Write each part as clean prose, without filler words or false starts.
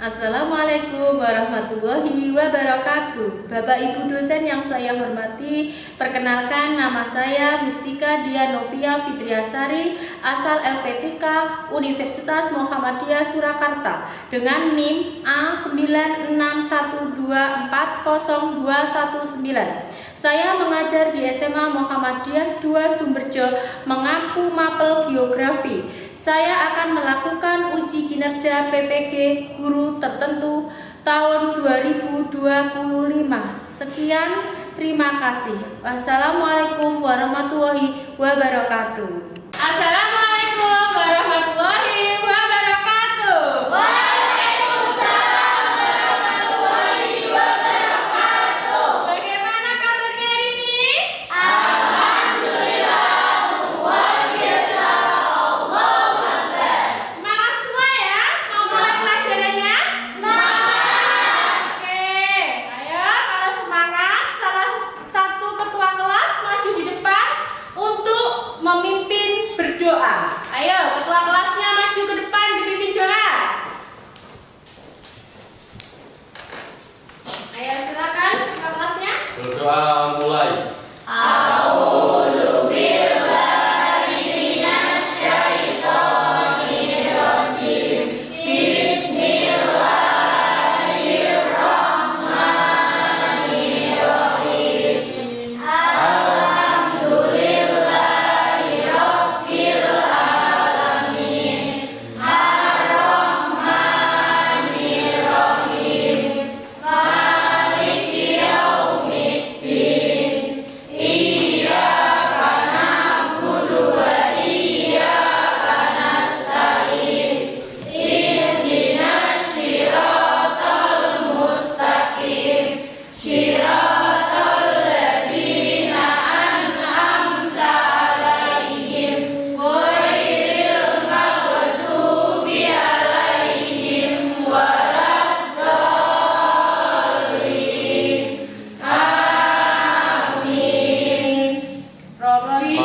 Assalamualaikum warahmatullahi wabarakatuh. Bapak Ibu dosen yang saya hormati, perkenalkan nama saya Mustika Dianovia Fitriasari, asal LPTK Universitas Muhammadiyah Surakarta dengan NIM A961240219. Saya mengajar di SMA Muhammadiyah 2 Sumberjo, mengampu mapel geografi. Saya akan melakukan uji kinerja PPG guru tertentu tahun 2025. Sekian, terima kasih. Wassalamualaikum warahmatullahi wabarakatuh. Assalamualaikum warahmatullahi wabarakatuh. Waalaikumsalam warahmatullahi wabarakatuh. Bagaimana kabarnya hari ini? Alhamdulillah, luar biasa. Allahu Akbar. Semangat semua ya, mau mulai pelajarannya? Semangat. Oke, ayo kalau semangat, salah satu ketua kelas maju di depan untuk memimpin berdoa. Ayo, ketua kelasnya maju ke depan dipimpin doa. Ayo silakan ketua kelasnya. Berdoa mulai. A'udzu billahi minasyaitonir rajim. Bismillahirrahmanirrahim. Alhamdulillahi rabbil alamin. Ar-Rahmanir Rahim. Maliki yaumiddin. Iyyaka na'budu wa iyyaka nasta'in. Ihdinas siratal mustaqim. Siratal ladzina an'amta 'alaihim ghairil maghdubi 'alaihim waladdallin. Amin. Robbi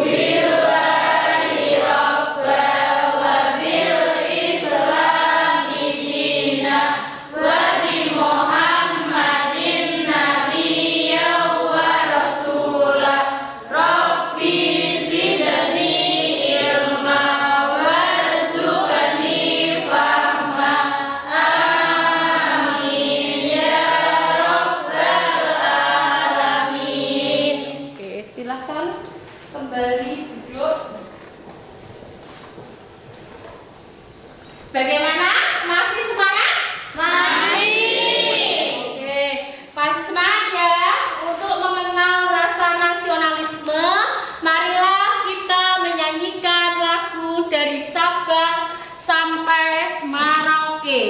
Billahi rabba wa bil islami dina wa bi Muhammadin nabiyya wa rasula. Rabbi zidni ilma warzuqni fahma. Amin ya rabbal alamin. Oke, silahkan kembali duduk. Bagaimana? Masih semangat? Masih. Oke, masih semangat ya untuk mengenal rasa nasionalisme. Marilah kita menyanyikan lagu dari Sabang sampai Merauke.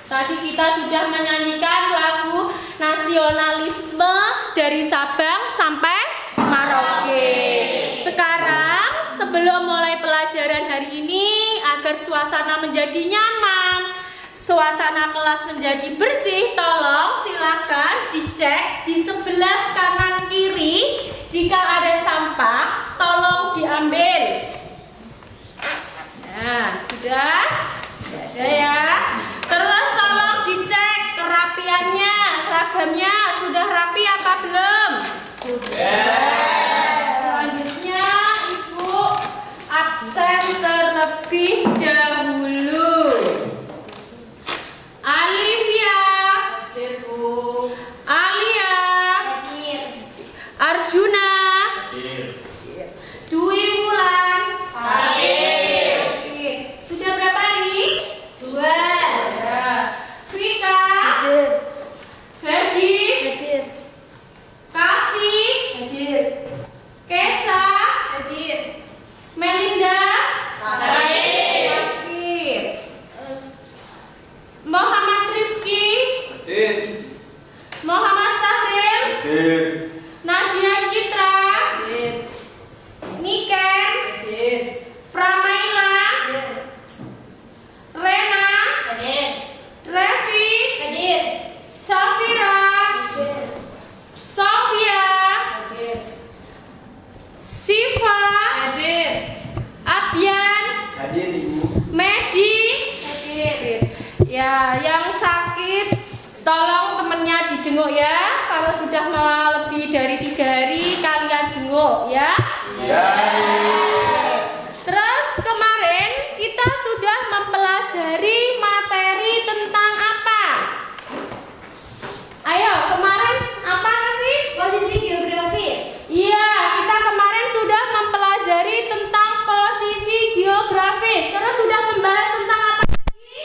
Tadi kita sudah menyanyikan lagu nasionalisme dari Sabang sampai Merauke. Sekarang sebelum mulai pelajaran hari ini, agar suasana menjadi nyaman, suasana kelas menjadi bersih, tolong silakan dicek di sebelah kanan kiri. Jika ada sampah, tolong diambil. Nah, sudah? Tidak ada ya. Terus tolong dicek kerapiannya, seragamnya sudah rapi apa belum? Sudah. Selanjutnya Ibu absen terlebih dahulu. Alivia, Alia, Arjuna, Dwi Wulan, sudah berapa ini? 2. Vika, Gadis, Kasih, Kesa, Melinda, Muhammad Rizky, Muhammad Sahril, Nadia Citra, Niken, Pramaila, Rena, Revi, Safira, Sofia, Siva, Abyan, Medi. Ya, yang sakit tolong temennya dijenguk ya. Kalau sudah mau lebih dari 3 hari kalian jenguk ya. Terus kemarin kita sudah mempelajari materi tentang apa? Ayo, kemarin apa nanti? Posisi geografis. Iya, kita kemarin sudah mempelajari tentang posisi geografis. Terus sudah membahas tentang apa lagi?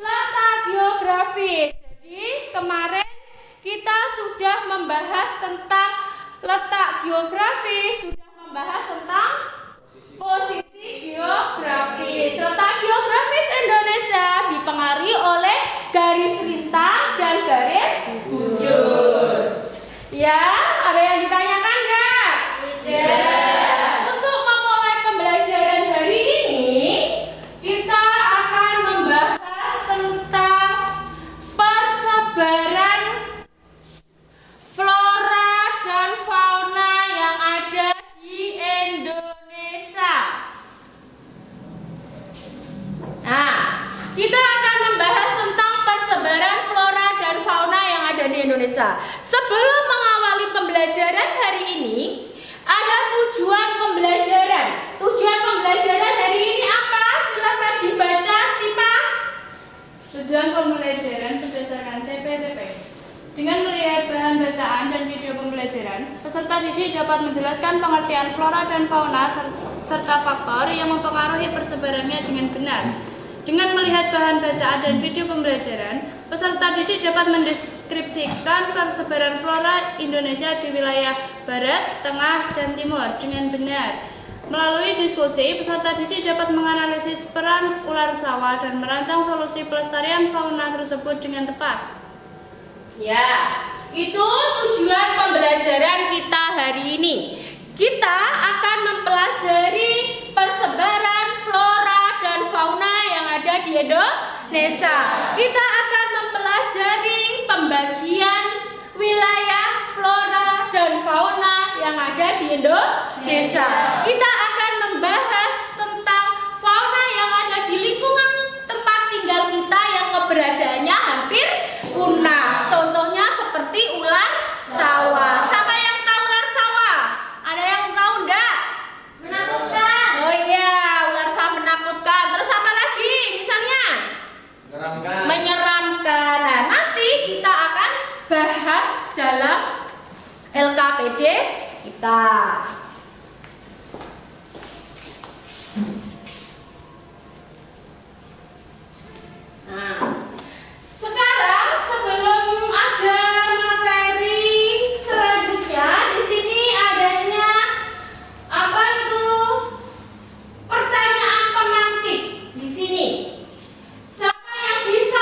Letak geografis. Jadi kemarin kita sudah membahas tentang letak geografis, sudah membahas tentang posisi geografis. Letak geografis Indonesia dipengaruhi oleh garis lintang dan garis bujur. Ya, ada yang ditanyakan nggak? Tidak. Untuk memulai pembelajaran hari ini, kita akan membahas tentang persebaran flora dan fauna yang ada di Indonesia. Nah, kita akan membahas tentang persebaran flora dan fauna yang ada di Indonesia. Sebelum mengawali pembelajaran hari ini, ada tujuan pembelajaran. Tujuan pembelajaran hari ini apa? Silakan dibaca, Sipa. Tujuan pembelajaran berdasarkan CPTP. Dengan melihat bahan bacaan dan video pembelajaran, peserta didik dapat menjelaskan pengertian flora dan fauna serta faktor yang mempengaruhi persebarannya dengan benar. Dengan melihat bahan bacaan dan video pembelajaran, peserta didik dapat mendeskripsikan persebaran flora Indonesia di wilayah barat, tengah, dan timur dengan benar. Melalui diskusi, peserta didik dapat menganalisis peran ular sawah dan merancang solusi pelestarian fauna tersebut dengan tepat. Ya, itu tujuan pembelajaran kita hari ini. Kita akan mempelajari persebaran flora dan fauna yang ada di Indonesia. Kita akan mempelajari pembagian wilayah flora dan fauna yang ada di Indonesia. Kita akan membahas tentang fauna yang ada di lingkungan tempat tinggal kita yang keberadaannya hampir punah. Contohnya seperti ular sawah. Siapa yang tahu ular sawah? Ada yang tahu enggak? Menakutkan. Oh iya, ular sawah menakutkan. Terus apa lagi misalnya? Menyeramkan. Nah, nanti kita akan bahas dalam LKPD kita. Nah, sekarang sebelum ada materi selanjutnya, di sini adanya apa itu? Pertanyaan pemantik di sini. Siapa yang bisa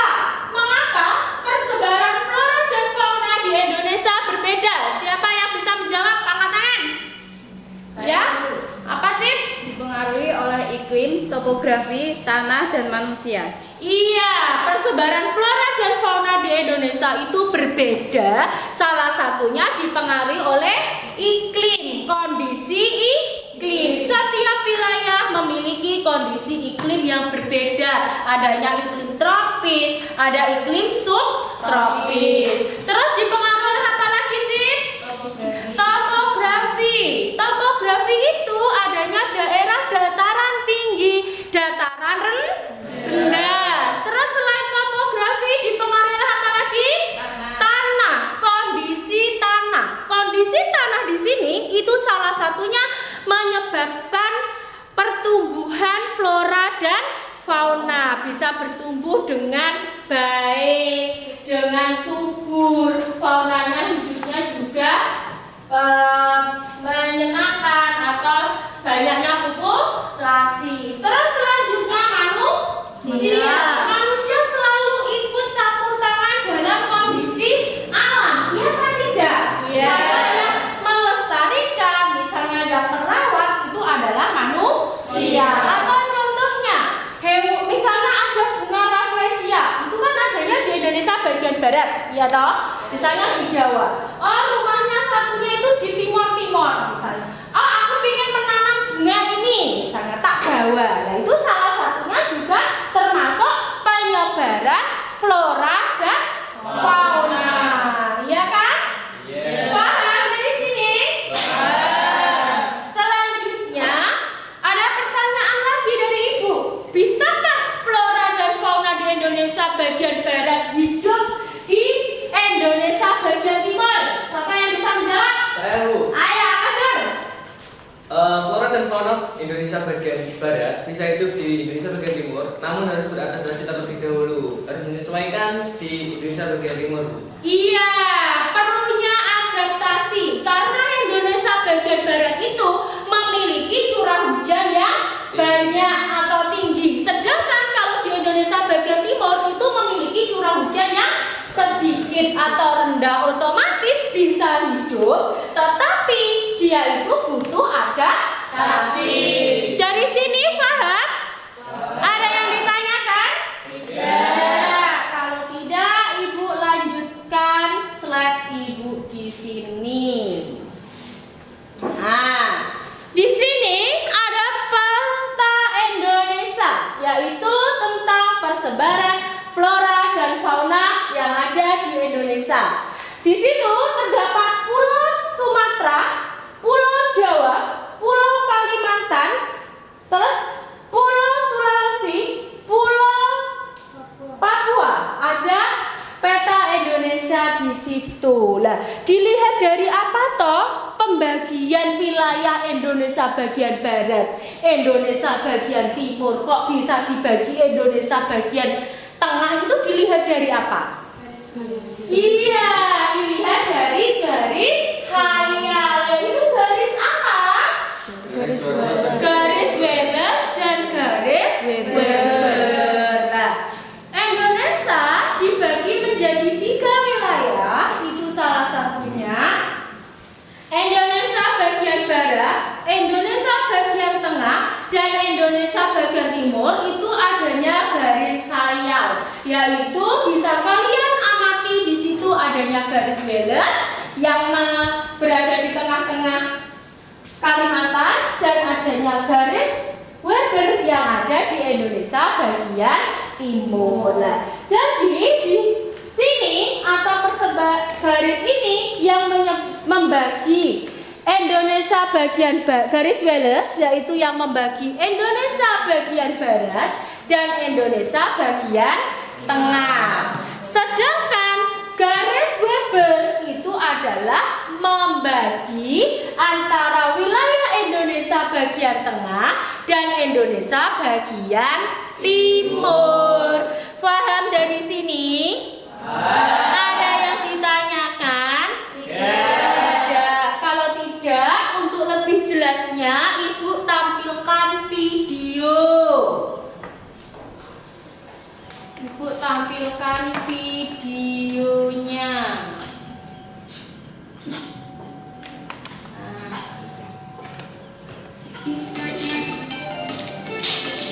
tanah, dan manusia. Iya, persebaran flora dan fauna di Indonesia itu berbeda. Salah satunya dipengaruhi oleh iklim, kondisi iklim. Setiap wilayah memiliki kondisi iklim yang berbeda. Adanya iklim tropis, ada iklim subtropis. Terus dipengaruhi oleh apa lagi, Cik? Topografi. Topografi itu adanya daerah dataran tinggi, dataran rendah. Terus selain topografi dipengaruhi oleh apa lagi? Tanah. Kondisi tanah. Kondisi tanah di sini itu salah satunya menyebabkan pertumbuhan flora dan fauna, bisa bertumbuh dengan baik, dengan subur. Faunanya hidupnya juga menyenangkan atau banyaknya populasi. Terus selanjutnya manusia. Manusia selalu ikut campur tangan dalam kondisi alam. Iya kan tidak? Iya. Makanya melestarikan, misalnya yang merawat itu adalah manusia. Atau contohnya, misalnya ada bunga rafflesia, itu kan adanya di Indonesia bagian barat, ya toh? Misalnya di Jawa. Oh, rumahnya satunya itu di Timur misalnya. Oh, aku ingin menanam bunga ini, misalnya tak bawa. Nah, itu salah satunya juga termasuk penyebaran flora dan fauna. Iya kan? Paham dari sini? Selanjutnya ada pertanyaan lagi dari Ibu. Bisakah flora dan fauna di Indonesia bagian barat hidup di Indonesia bagian timur? Siapa yang bisa menjawab? Saya, Bu. Ayo, Azur. Flora dan fauna Indonesia bagian barat bisa hidup di Indonesia bagian timur, namun harus beradaptasi terlebih dahulu, harus menyesuaikan di Indonesia bagian timur. Iya, perlunya adaptasi karena Indonesia bagian barat itu memiliki curah hujan yang banyak atau tinggi. Sedangkan kalau di Indonesia bagian timur itu memiliki curah hujan yang sedikit atau rendah, otomatis bisa hidup, tetapi dia itu butuh adaptasi. Dari sini paham? Ada yang ditanyakan? Tidak. Kalau tidak, Ibu lanjutkan slide Ibu di sini. Nah, di sini ada peta Indonesia, yaitu tentang persebaran flora dan fauna yang ada di Indonesia. Di situ terdapat Pulau Sumatera, Pulau Jawa, Pulau Kalimantan, terus Pulau Sulawesi, Pulau Papua. Ada peta Indonesia di situ. Lah, dilihat dari apa toh? Pembagian wilayah Indonesia bagian barat, Indonesia bagian timur, kok bisa dibagi Indonesia bagian tengah, itu dilihat dari apa? Iya, dilihat dari garis khayal. Itu garis apa? Garis Wallace dan garis Weber. Nah, Indonesia dibagi menjadi 3 wilayah. Itu salah satunya Indonesia bagian barat, Indonesia bagian tengah, dan Indonesia bagian timur. Itu adanya garis khayal, yaitu bisa kalian amati di situ adanya garis Wallace yang berada di tengah-tengah Kalimantan, dan adanya garis Weber yang ada di Indonesia bagian timur. Nah, jadi di sini atau garis ini yang membagi Indonesia bagian garis Wallace, yaitu yang membagi Indonesia bagian barat dan Indonesia bagian tengah. Sedangkan garis Weber itu adalah membagi antara wilayah Indonesia bagian tengah dan Indonesia bagian timur. Paham dari sini? Ada yang ditanyakan? Tidak. Kalau tidak, untuk lebih jelasnya Ibu tampilkan video. Ibu tampilkan videonya.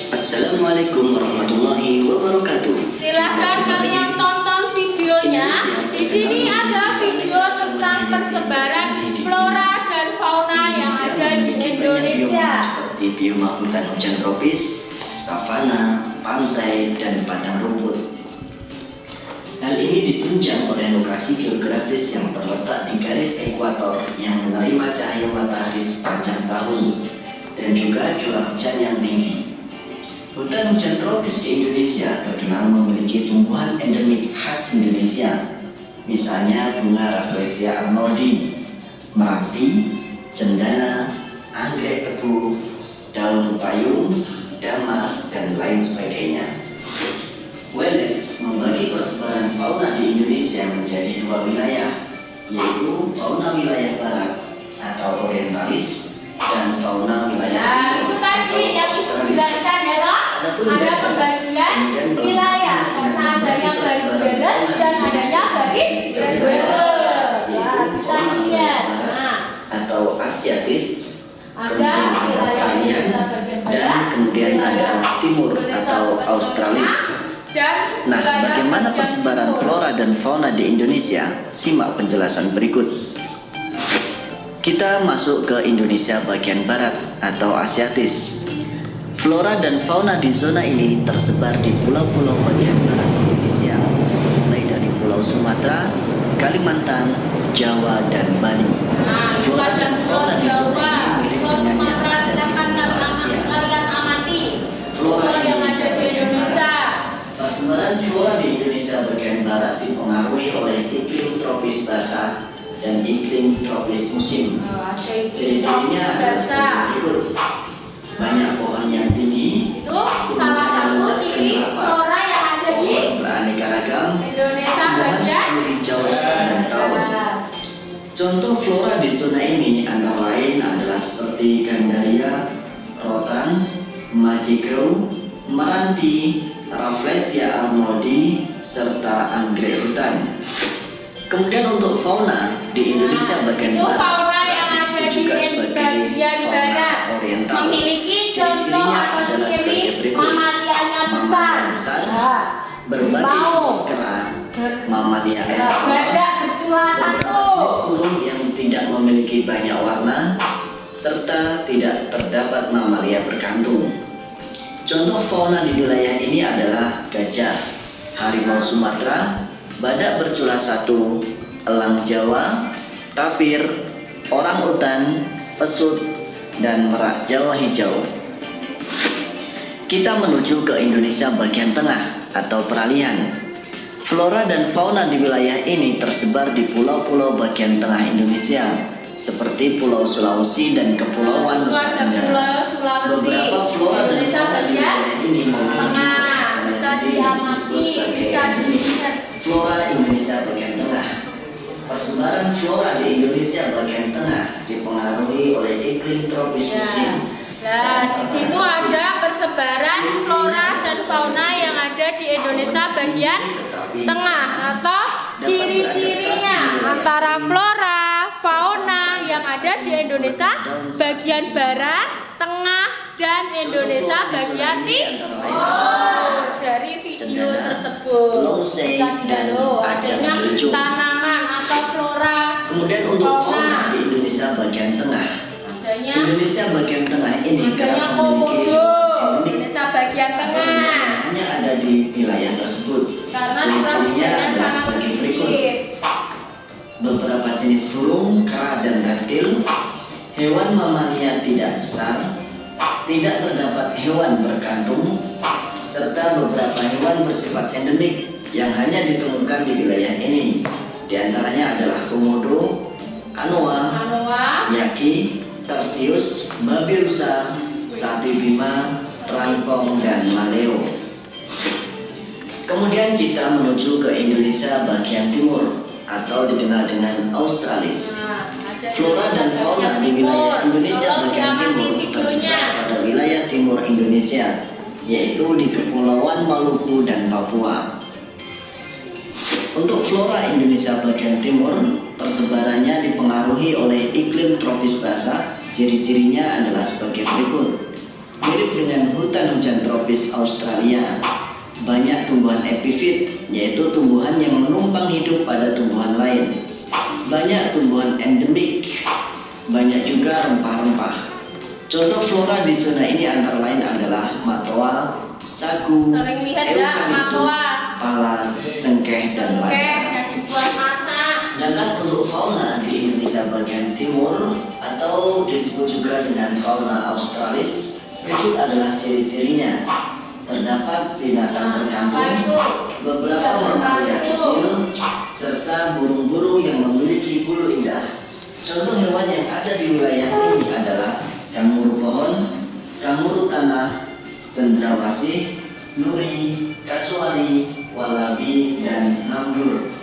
Assalamualaikum Assalamualaikum warahmatullahi wabarakatuh. Silahkan kalian tonton videonya. Di sini ada video tentang persebaran flora dan fauna yang ada di Indonesia. Seperti bioma hutan hujan tropis, savana, pantai, dan padang rumput. Hal ini ditunjang oleh lokasi geografis yang terletak di garis ekuator yang menerima cahaya matahari sepanjang tahun dan juga curah hujan yang tinggi. Hutan hujan tropis di Indonesia terkenal memiliki tumbuhan endemik khas Indonesia, misalnya bunga Rafflesia arnoldii, melati, cendana, anggrek tebu, daun payung, damar, dan lain sebagainya. Wallace membagi persebaran fauna di Indonesia menjadi dua wilayah, yaitu fauna wilayah barat atau orientalis dan fauna wilayah Nah, itu tadi yang Ibu jelaskan ya toh? Ada pembagian wilayah karena adanya garis garis dan adanya garis berbelah. Ya, bisa dilihat. Nah, atau Asiatis, ada wilayah Indonesia bagian dan barat, kemudian ada timur atau Australis. dan Nah, wilayah bagaimana bagian persebaran timur. flora dan fauna di Indonesia? Simak penjelasan berikut. Kita masuk ke Indonesia bagian barat atau Asiatis. Flora dan fauna di zona ini tersebar di pulau-pulau bagian barat Indonesia, mulai dari Pulau Sumatera, Kalimantan, Jawa, dan Bali. Nah, Flora dan fauna di zona ini mirip Pulau dengan yang Sumatera, ada di silakan Pulau Asia. kalian amati. Flora Yang ada di Indonesia. Persebaran flora di Indonesia bagian barat dipengaruhi oleh iklim tropis basah dan iklim tropis musim. Ciri-cirinya adalah sebagai berikut. Banyak pohon yang tinggi, Itu salah satu ciri flora yang ada di pohon beraneka ragam, Indonesia tumbuhan bagian seluruh hijau sepanjang tahun. Contoh flora di zona ini antara lain adalah seperti gandaria, rotan, majikro, meranti, Rafflesia arnoldii, serta anggrek hutan. Kemudian untuk fauna di Indonesia bagian itu barat fauna yang ada di juga sebagai bagian fauna barat oriental. memiliki contoh Ciri-cirinya atau adalah sebagai ciri berikut. mamalianya besar. Mamalia besar, Nah, berbagai mau. jenis kera, mamalia air tawar, badak bercula beberapa satu. jenis burung yang tidak memiliki banyak warna, serta tidak terdapat mamalia berkantung. Contoh fauna di wilayah ini adalah gajah, harimau Sumatera, badak bercula satu, elang Jawa, tapir, orang utan, pesut, dan merak Jawa hijau. Kita menuju ke Indonesia bagian tengah atau peralihan. Flora dan fauna di wilayah ini tersebar di pulau-pulau bagian tengah Indonesia, seperti Pulau Sulawesi dan Kepulauan Itu Nusa ada Tenggara. Pulau Sulawesi. Beberapa flora dan Indonesia fauna di bagian wilayah ini memiliki tengah. keasalan Bisa sendiri diamati, disebut sebagai bisa dilihat. flora Indonesia bagian tengah. Persebaran flora di Indonesia bagian tengah dipengaruhi oleh iklim tropis Ya. musim. Nah, di situ ada persebaran flora dan fauna yang ada di Indonesia bagian tengah atau ciri-cirinya antara flora, fauna yang ada di Indonesia bagian barat, tengah, dan Indonesia bagian timur. Dari video tersebut bisa dilihat loh, adanya tanaman atau flora, Kemudian untuk fauna di Indonesia bagian tengah. adanya Indonesia bagian tengah ini adanya kerap memiliki komodo. endemik Indonesia bagian atau tengah. hanya ada di wilayah tersebut. Karena curah Ciri-cirinya hujannya adalah sangat sebagai berikut. sedikit. Beberapa jenis burung, kera, dan reptil, hewan mamalia tidak besar, tidak terdapat hewan berkantung, serta beberapa hewan bersifat endemik yang hanya ditemukan di wilayah ini. Di antaranya adalah komodo, anoa, yaki, tarsius, babi rusa, sapi bima, rangkong, dan maleo. Kemudian kita menuju ke Indonesia bagian timur atau dikenal dengan Australis. Flora dan fauna di wilayah Indonesia bagian timur tersebar pada wilayah timur Indonesia, yaitu di Kepulauan Maluku dan Papua. Untuk flora Indonesia bagian timur, persebarannya dipengaruhi oleh iklim tropis basah. Ciri-cirinya adalah sebagai berikut. Mirip dengan hutan hujan tropis Australia, banyak tumbuhan epifit, yaitu tumbuhan yang menumpang hidup pada tumbuhan lain. Banyak tumbuhan endemik, banyak juga rempah-rempah. Contoh flora di zona ini antara lain adalah matoa, sagu, Sering lihat ya, eukaliptus, matoa. pala, cengkeh, dan Oke, lada. dan dibuat masak. Sedangkan untuk fauna di Indonesia bagian timur atau disebut juga dengan fauna australis, berikut adalah ciri-cirinya. Terdapat binatang terkantung, beberapa mamalia kecil, serta burung-burung yang memiliki bulu indah. Contoh hewan yang ada di wilayah ini adalah kanguru pohon, kanguru tanah, cendrawasih, nuri, kasuari, wallaby, dan nambur.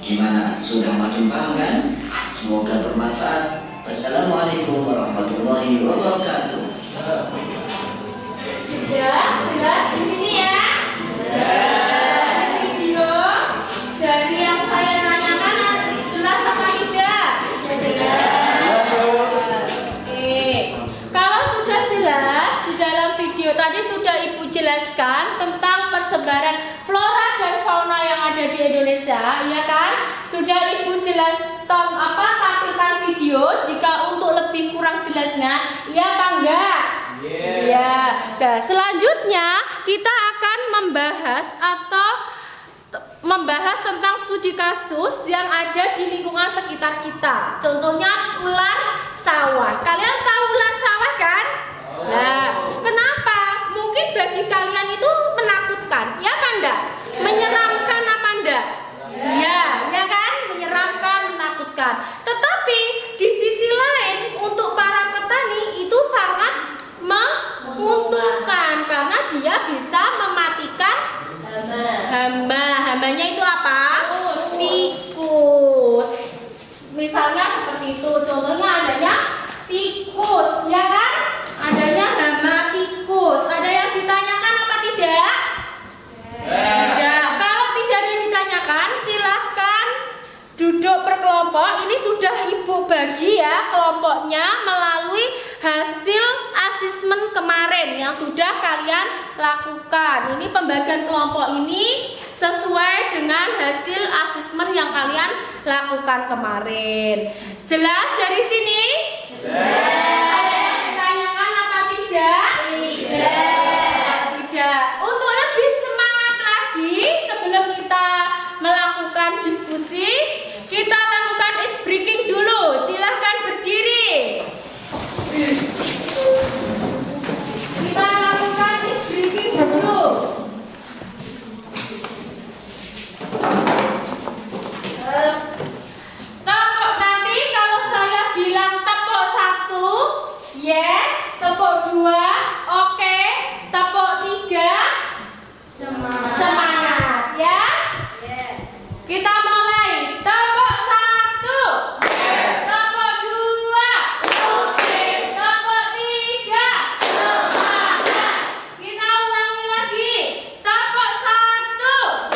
Gimana? Sudah makin paham kan? Semoga bermanfaat. Wassalamualaikum warahmatullahi wabarakatuh. Sudah, jelas di sini ya. Video dari yang saya tanyakan jelas apa tidak? Oke, kalau sudah jelas di dalam video tadi sudah Ibu jelaskan tentang persebaran flora dan fauna yang ada di Indonesia, ya kan? Sudah Ibu tampilkan video. Jika untuk lebih kurang jelasnya, ya apa enggak? Ya. Nah, selanjutnya kita akan membahas tentang studi kasus yang ada di lingkungan sekitar kita. Contohnya ular sawah. Kalian tahu ular sawah kan? Nah, kenapa? Mungkin bagi kalian itu menakutkan, ya kan enggak? Menyeramkan apa enggak? Ya kan? Menyeramkan, menakutkan. Tetapi di sisi lain untuk para petani itu sangat menguntungkan karena dia bisa mematikan hama-hamanya itu apa? Tikus. Misalnya seperti itu. Contohnya adanya tikus, ya kan? Adanya hama tikus. Ada yang ditanyakan apa tidak? Tidak. Kalau tidak ada yang ditanyakan, silahkan duduk berkelompok. Ini sudah Ibu bagi ya kelompoknya melalui hasil asesmen kemarin yang sudah kalian lakukan. Ini pembagian kelompok ini sesuai dengan hasil asesmen yang kalian lakukan kemarin. Jelas dari sini? Ada yang ditanyakan apa tidak? Tidak. Untuk lebih semangat lagi sebelum kita melakukan diskusi, kita lakukan ice breaking dulu. Silahkan berdiri. Kita lakukan ice breaking dulu. Tepuk nanti kalau saya bilang tepuk 1, yes. Tepuk 2, oke. Tepuk 3, semangat ya. Kita mulai. Tepuk 1, tepuk 2, tepuk 3, kita ulangi lagi. Tepuk 1,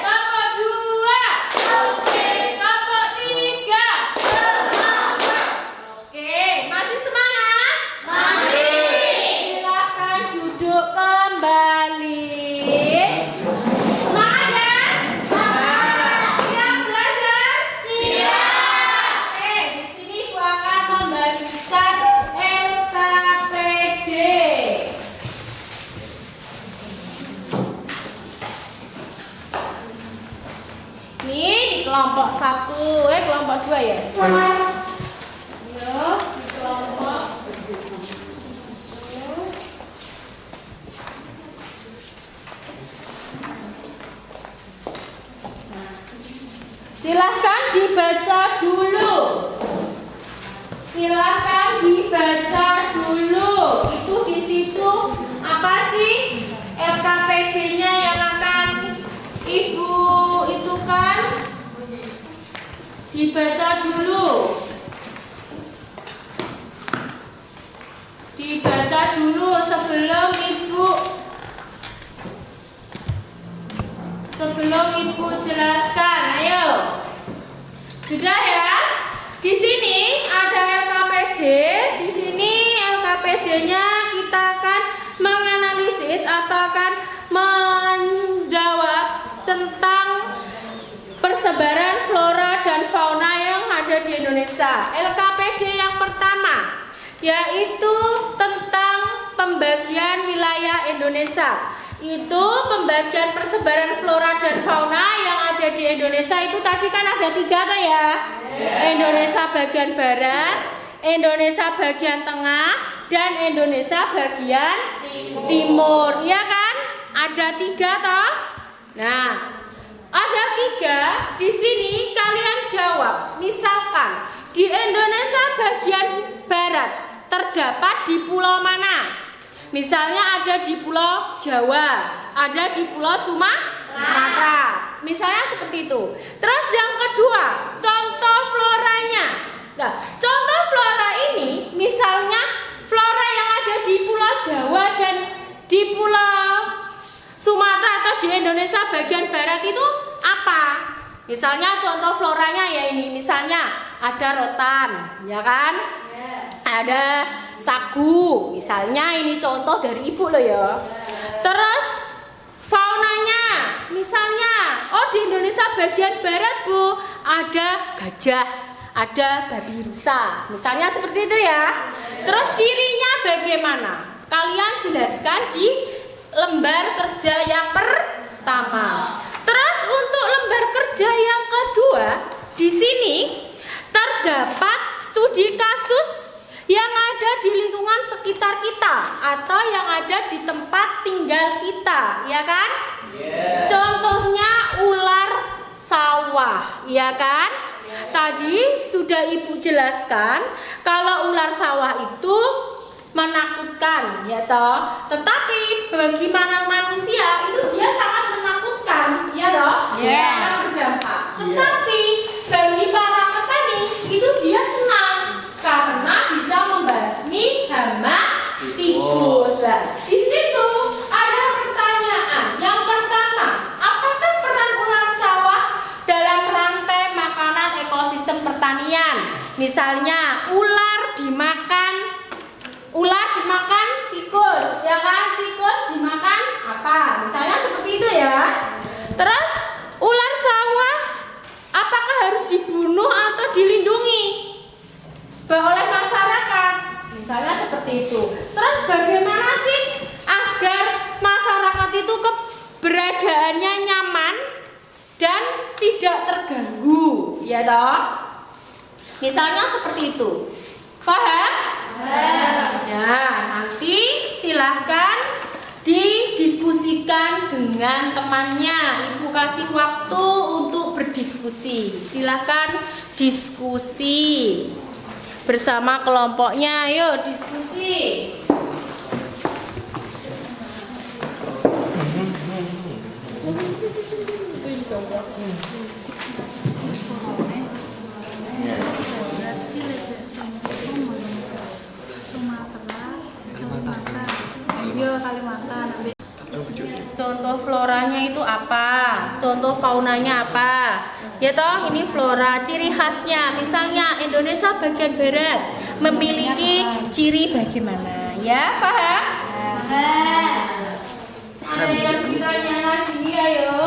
tepuk 2, tepuk 3. Oke, masih semangat? Silakan duduk kembali. Semangat ya? Siap belajar? Oke, di sini Ibu akan membagikan LKPD. Ini di kelompok 1, kelompok 2 ya? Yo, di kelompok 1. Silahkan dibaca dulu. Silahkan dibaca dulu. Itu di situ apa sih LKPD-nya yang akan Ibu itu kan? Dibaca dulu. Dibaca dulu sebelum Ibu jelaskan. Ayo. Sudah ya? Di sini ada LKPD, di sini LKPD. LKPD-nya kita akan menganalisis atau akan menjawab tentang persebaran flora dan fauna yang ada di Indonesia. LKPD yang pertama yaitu tentang pembagian wilayah Indonesia. Itu pembagian persebaran flora dan fauna yang ada di Indonesia itu tadi kan ada 3 tuh ya. Indonesia bagian barat, Indonesia bagian tengah, dan Indonesia bagian timur. Iya kan? Ada 3 toh? Nah, ada 3 di sini kalian jawab. Misalkan di Indonesia bagian barat terdapat di pulau mana? Misalnya ada di Pulau Jawa, ada di Pulau Sumatera. Misalnya seperti itu. Terus yang kedua, contoh floranya. Nah, contoh flora ini misalnya flora yang ada di Pulau Jawa dan di Pulau Sumatera atau di Indonesia bagian barat itu apa? Misalnya contoh floranya ya ini, misalnya ada rotan, ya kan? Ada sagu, misalnya ini contoh dari ibu loh ya. Terus faunanya, misalnya, oh di Indonesia bagian barat bu, ada gajah, ada babi rusa, misalnya seperti itu ya. Terus cirinya bagaimana? Kalian jelaskan di lembar kerja yang pertama. Terus untuk lembar kerja yang kedua, di sini terdapat studi kasus yang ada di lingkungan sekitar kita atau yang ada di tempat tinggal kita, ya kan? Contohnya ular sawah, ya kan? Tadi sudah ibu jelaskan kalau ular sawah itu menakutkan, ya toh. Tetapi bagi manusia itu dia sangat menakutkan, ya toh? Karena berdampak. Tetapi bagi para petani itu dia senang karena bisa membasmi hama tikus. Di situ ada pertanyaan. Yang pertama, apakah peran ular sawah dalam rantai makanan ekosistem pertanian? Misalnya ular dimakan tikus, ya kan? Tikus dimakan apa? Misalnya seperti itu ya. Terus ular sawah apakah harus dibunuh atau dilindungi oleh masyarakat? Misalnya seperti itu. Terus bagaimana sih agar masyarakat itu keberadaannya nyaman dan tidak terganggu, ya toh? Misalnya seperti itu. Paham? Ya, nanti silahkan didiskusikan dengan temannya. Ibu kasih waktu untuk berdiskusi. Silahkan diskusi bersama kelompoknya. Ayo diskusi. Kalimantan. Contoh floranya itu apa? Contoh faunanya apa? Ya toh, ini flora, ciri khasnya. Misalnya Indonesia bagian barat memiliki ciri bagaimana? Ya, paham? Ada yang bertanya lagi, ayo.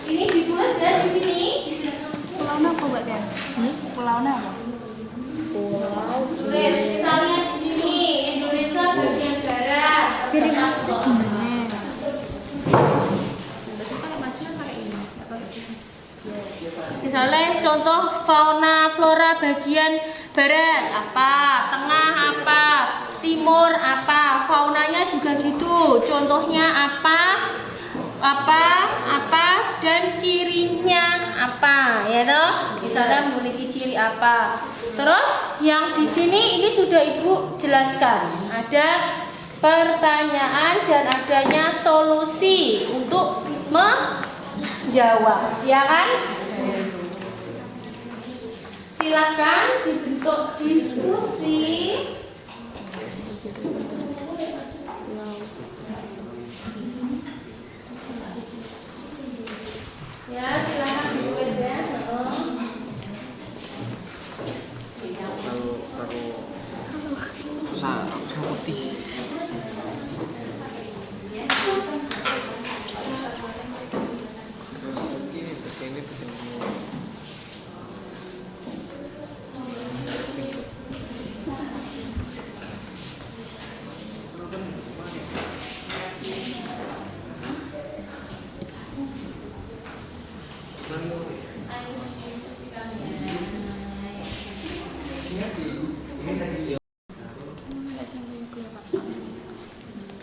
Ini ditulis ya di sini. Pulaunya apa buat ya? Pulaunya apa? Tulis misalnya di sini Indonesia bagian barat. Ciri khasnya gimana? Misalnya contoh fauna flora bagian barat apa, tengah apa, timur apa, faunanya juga gitu. Contohnya apa, dan cirinya apa, ya toh? Misalnya memiliki ciri apa. Terus yang di sini ini sudah ibu jelaskan. Ada pertanyaan dan adanya solusi untuk menjawab, ya kan? Silakan dibentuk diskusi. Ya, silakan ditulis ya.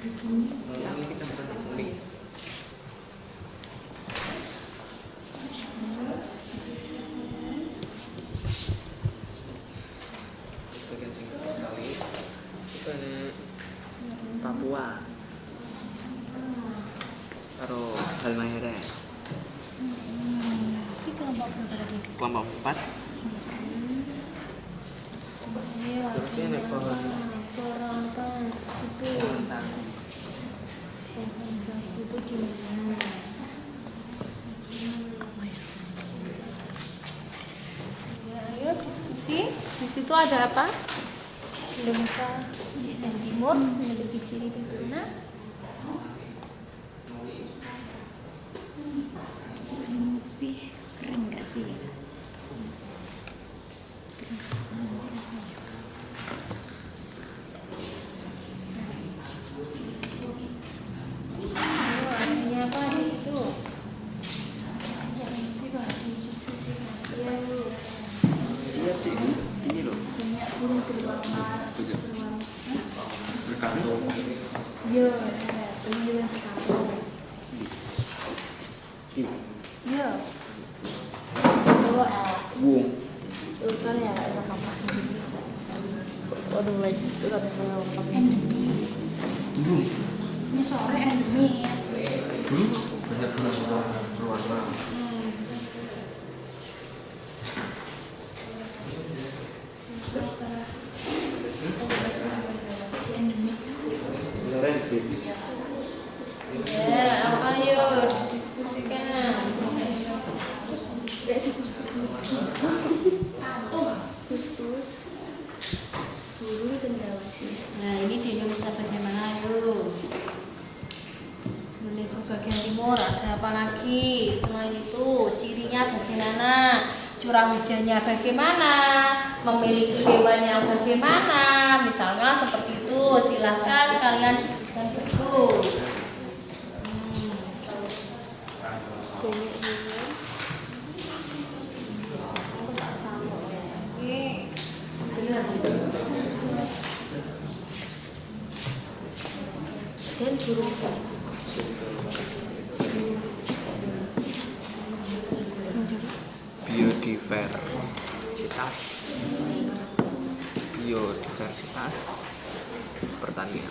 Kita bukan unik. Bagian singkat sekali. Itu Papua. Karo Halmahera. Ini kelompok berapa tadi? Kelompok 4. Terus ini naik pohon. Pohon itu di mana? Ya, ayo diskusi. Di situ ada apa? Indonesia dan Timur memiliki ciri bagaimana? Lebih keren nggak sih? Artinya apa di situ? Ya, Bu. Siap ini loh. Banyak burung berwarna. Berkartu. Iya, ada pengirim kamu. Iya. Coba Bung. urutan ya ada apa? Waduh, lagi sudah ada Bung. Ini sore endemi ya. Bung. Banyak berwarna. Beneran sih. Ya, ayo diskusikan. Kuskus. Guru cendrawasih. Nah, ini di Indonesia bagaimana yuk? Indonesia bagian timur ada apa lagi? Selain itu cirinya bagaimana? Curah hujannya bagaimana? Memiliki hewan yang bagaimana? Misalnya seperti itu. Silahkan kalian diskusikan dulu. Dan burung biodiversitas pertanian.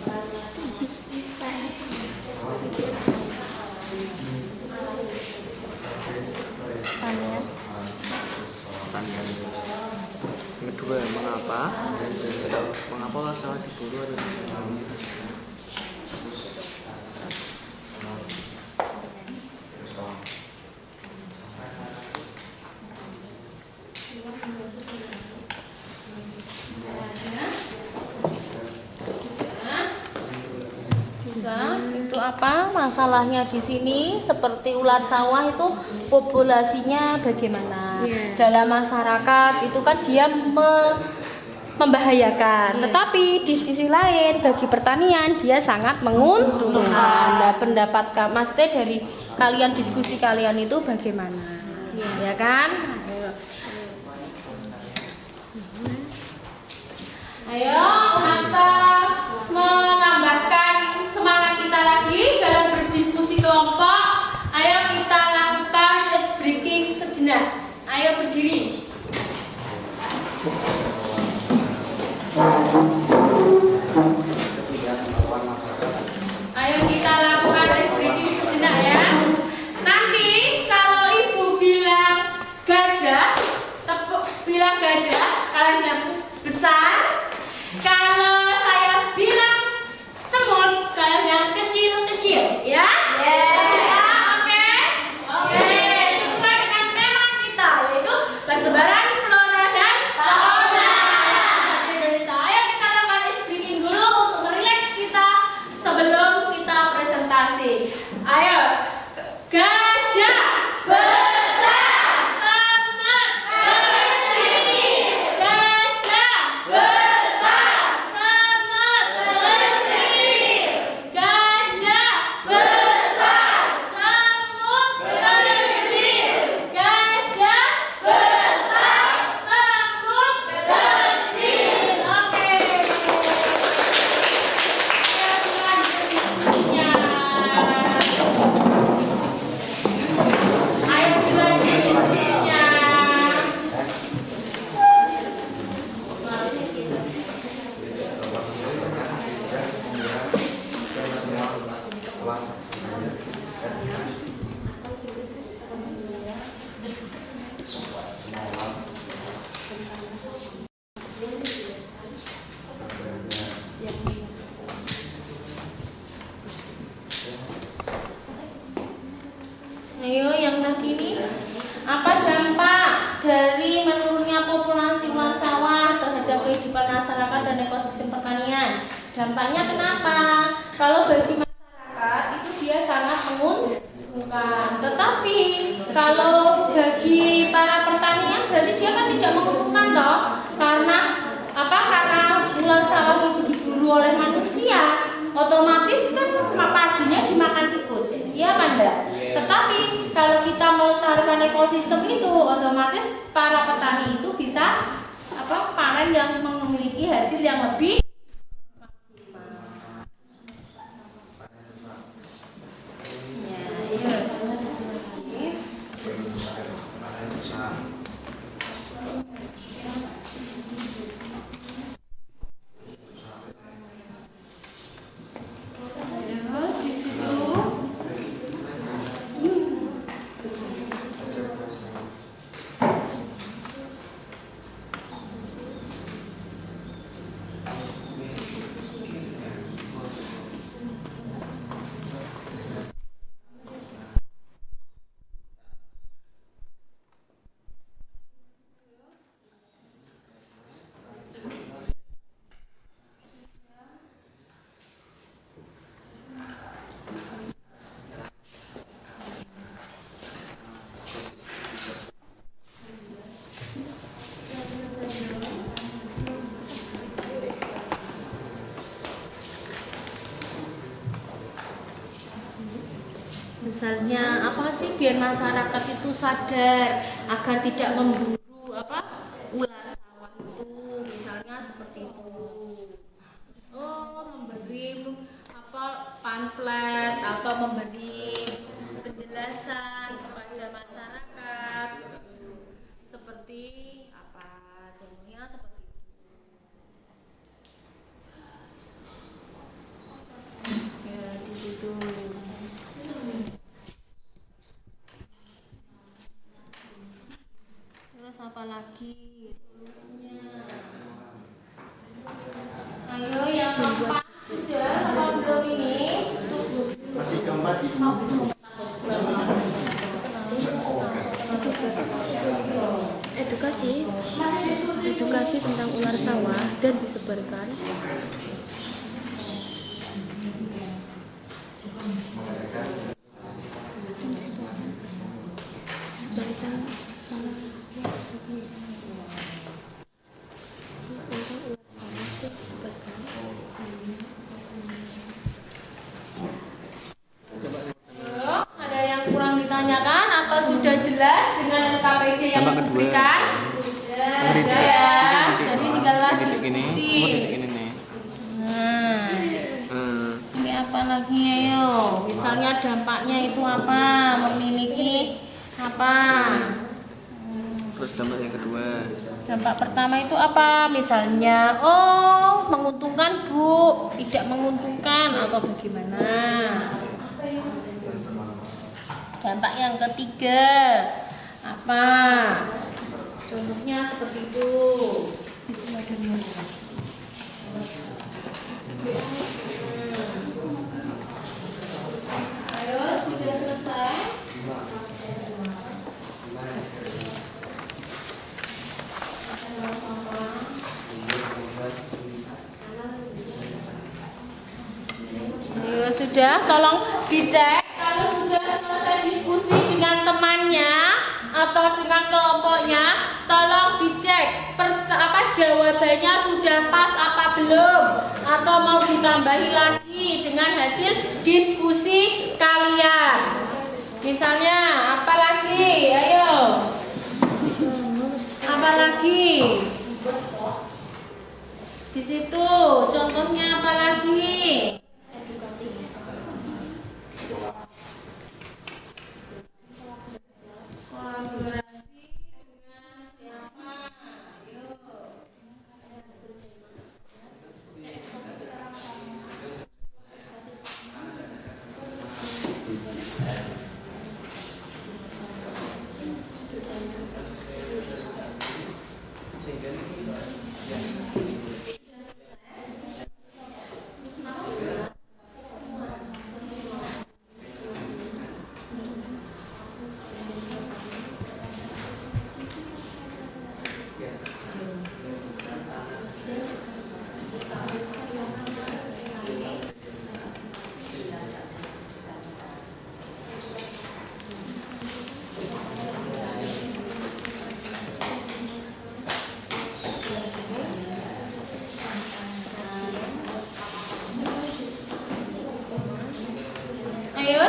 Pertanian. Yang kedua, mengapa pesawat diburu ada di sini? Itu apa masalahnya di sini? Seperti ular sawah itu populasinya bagaimana? Dalam masyarakat itu kan dia membahayakan. Tetapi di sisi lain bagi pertanian dia sangat menguntungkan. Nah, pendapat maksudnya dari kalian diskusi kalian itu bagaimana? Ya kan? Ayo kita menambahkan semangat kita lagi dalam berdiskusi kelompok. Ayo kita lakukan ice breaking sejenak. Ayo berdiri. Ayo kita lakukan ice breaking sejenak ya. Nanti kalau ibu bilang gajah, bilang gajah, kalian bilang besar. Kalau saya bilang Ayo yang tadi ini. Apa dampak dari menurunnya populasi ular sawah terhadap kehidupan masyarakat dan ekosistem pertanian? Dampaknya kenapa? Kalau bagi masyarakat itu dia sangat menguntungkan. Tetapi kalau bagi para pertanian berarti dia kan tidak menguntungkan toh. Karena apa? Karena ular sawah itu diburu oleh manusia, otomatis kan padinya dimakan tikus. Iya kan enggak? Tetapi kalau kita melestarikan ekosistem itu, otomatis para petani itu bisa panen yang memiliki hasil yang lebih maksimal. Misalnya apa sih biar masyarakat itu sadar agar tidak memburu ular sawah itu, misalnya seperti itu. Memberi pamflet atau memberi penjelasan kepada masyarakat seperti apa, contohnya seperti itu. Ya di situ. Apa lagi solusinya? Ayo yang keempat sudah belum ini? Masih keempat edukasi tentang ular sawah dan disebarkan ada yang kurang ditanyakan atau sudah jelas dengan LKPD yang diberikan? Sudah ya, jadi tinggallah diskusi. Nah, ini apa lagi ayo? Misalnya dampaknya itu apa? Memiliki apa? Terus dampak yang kedua. Dampak pertama itu apa? Misalnya, menguntungkan Bu, tidak menguntungkan atau bagaimana? Dampak yang ketiga apa? Contohnya seperti itu. Siswa dan murid. Ayo, sudah selesai. Ayo sudah, tolong dicek. Kalau sudah selesai diskusi dengan temannya atau dengan kelompoknya, tolong dicek jawabannya sudah pas apa belum, atau mau ditambahi lagi dengan hasil diskusi kalian. Misalnya apa lagi? Ayo. Apa lagi? Di situ contohnya apa lagi? Kolaborasi dengan siapa? Ayo.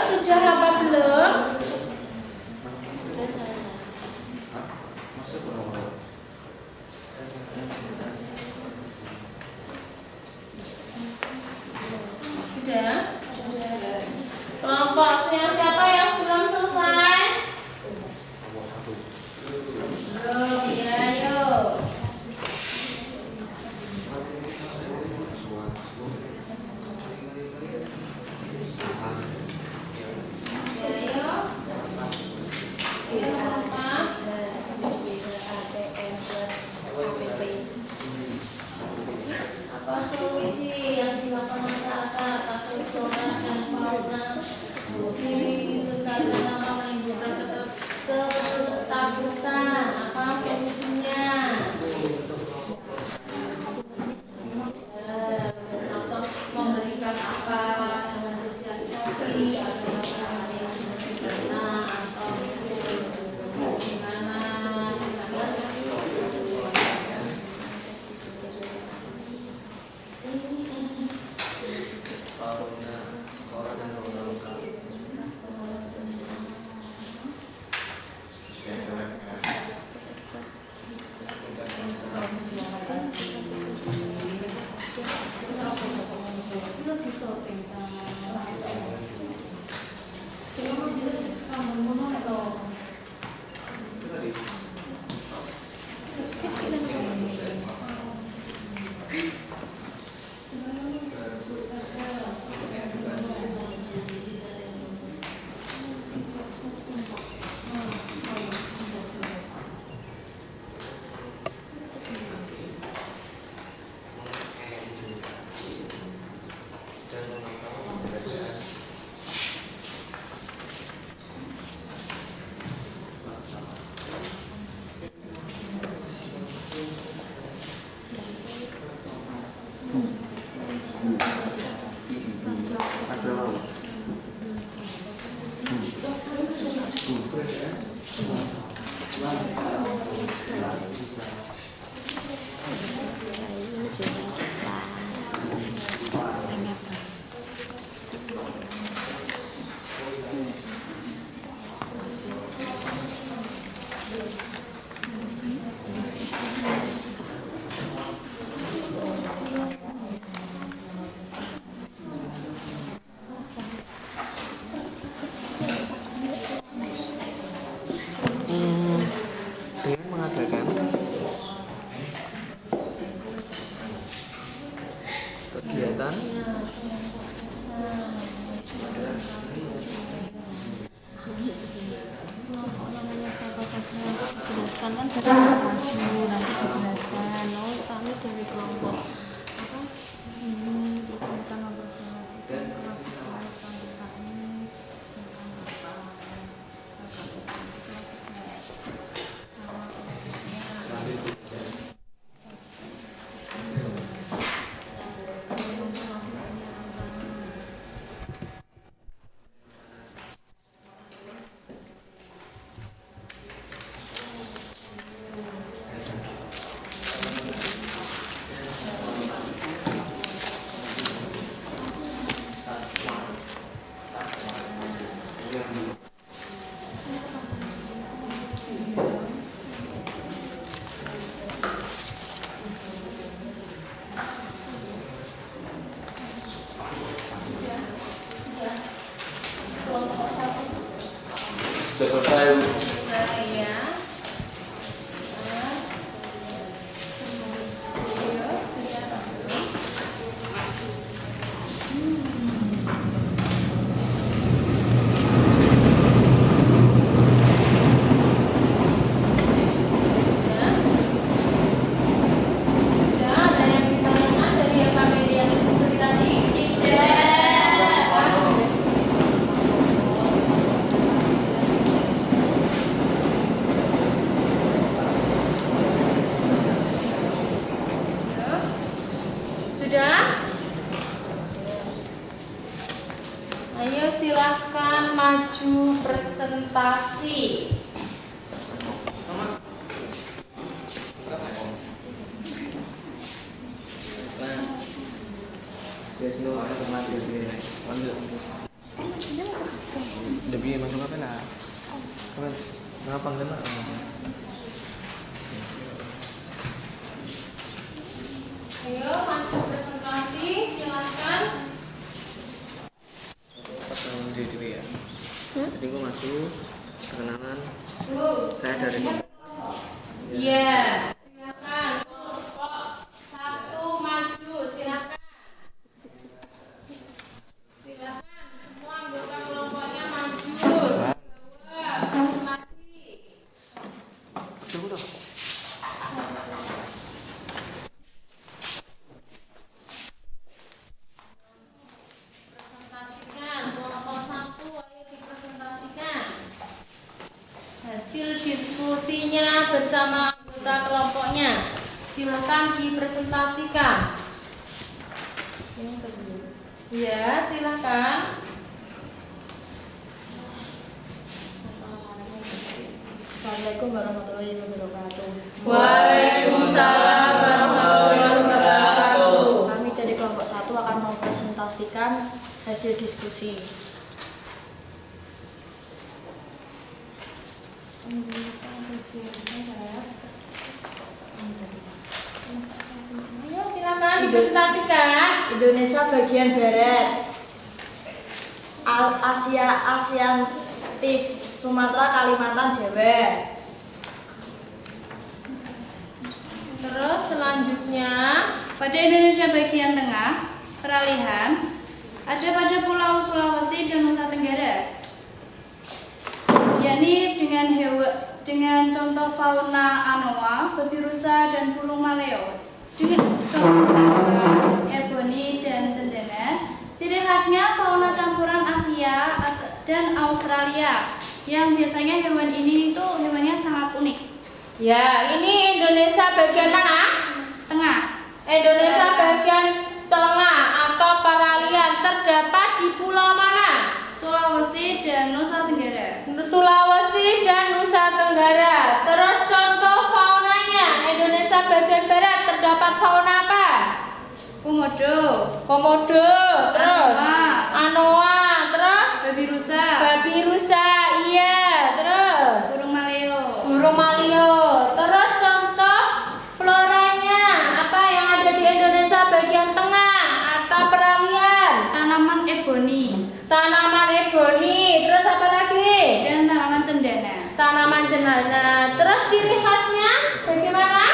sudah rapat belum? Sudah? Kelompoknya siapa yang belum selesai? Belum, ya yuk. Apa solusi yang silakan masyarakat atau flora dan fauna bukti itu karena nama menimbulkan ketakutan? Apa solusinya? Langsung memberikan apa sosialisasi atau atau gimana? Fauna, flora dan fauna lokal. Dengan mengadakan kegiatan jelaskan kan dari maju nanti dijelaskan kami dari kelompok apa ini kita memperjelaskan kelas kami tentang apa kelas Sudah selesai. Saya sudah? Ayo silahkan maju presentasi. Yes, no, I don't like it. Iya, masuk apa lah? Kenapa enggak? Ayo masuk presentasi, silakan. Perkenalan diri ya. Jadi gue maju perkenalan. Saya dari Iya, silakan. Kelompok 1 maju, silakan. Silakan semua anggota kelompoknya maju. 2, presentasi. coba dong. Presentasikan kelompok 1, ayo dipresentasikan hasil diskusinya bersama anggota kelompoknya. Silakan dipresentasikan. Ya, silakan. Assalamualaikum warahmatullahi wabarakatuh. Waalaikumsalam warahmatullahi wabarakatuh. Kami dari kelompok 1 akan mempresentasikan hasil diskusi. Ayo silakan dipresentasikan. Indonesia bagian barat, Asiatis, Sumatera, Kalimantan, Jawa. Terus selanjutnya Pada Indonesia bagian tengah, peralihan, ada pada Pulau Sulawesi dan Nusa Tenggara, yakni dengan contoh fauna anoa, babi rusa dan burung maleo, dengan contoh eboni dan cendana. Ciri khasnya fauna campuran Asia dan Australia, yang biasanya hewan ini itu hewannya sangat unik. ya, ini Indonesia bagian mana? Tengah. Indonesia bagian tengah atau peralihan terdapat di pulau mana? Sulawesi dan Nusa Tenggara. Sulawesi dan Nusa Tenggara. Terus contoh faunanya, Indonesia bagian barat terdapat fauna apa? Komodo, Komodo, terus anoa, terus babi rusa, iya, terus burung maleo, burung maleo. Terus contoh floranya apa yang ada di Indonesia bagian tengah atau peralihan? tanaman eboni, Tanaman eboni, terus apa lagi? dan tanaman cendana. Tanaman cendana. Terus ciri khasnya bagaimana?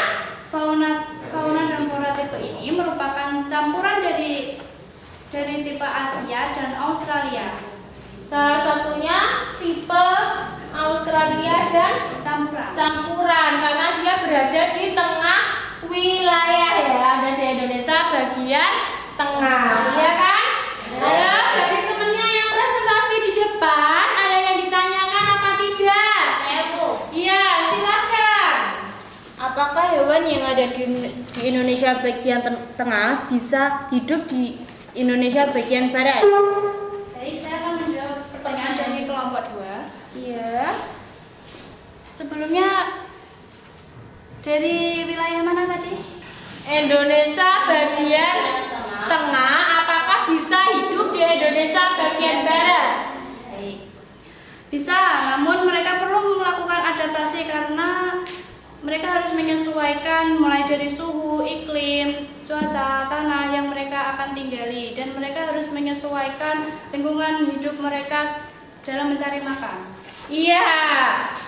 Fauna dan flora tipe ini merupakan campuran dari tipe Asia dan Australia. Salah satunya tipe Australia dan campuran karena dia berada di tengah wilayah ya, ada di Indonesia bagian tengah, ya kan? Ayo dari temennya yang presentasi di depan ada yang ditanyakan apa tidak? Iya, silakan. Apakah hewan yang ada di Indonesia bagian tengah bisa hidup di Indonesia bagian barat? Jadi saya akan menjawab pertanyaan dari kelompok 2. Iya. Sebelumnya dari wilayah mana tadi? Indonesia bagian tengah, apakah bisa hidup di Indonesia bagian barat? Bisa, namun mereka perlu melakukan adaptasi karena mereka harus menyesuaikan mulai dari suhu, iklim, cuaca, tanah yang mereka akan tinggali, dan mereka harus menyesuaikan lingkungan hidup mereka dalam mencari makan. Iya,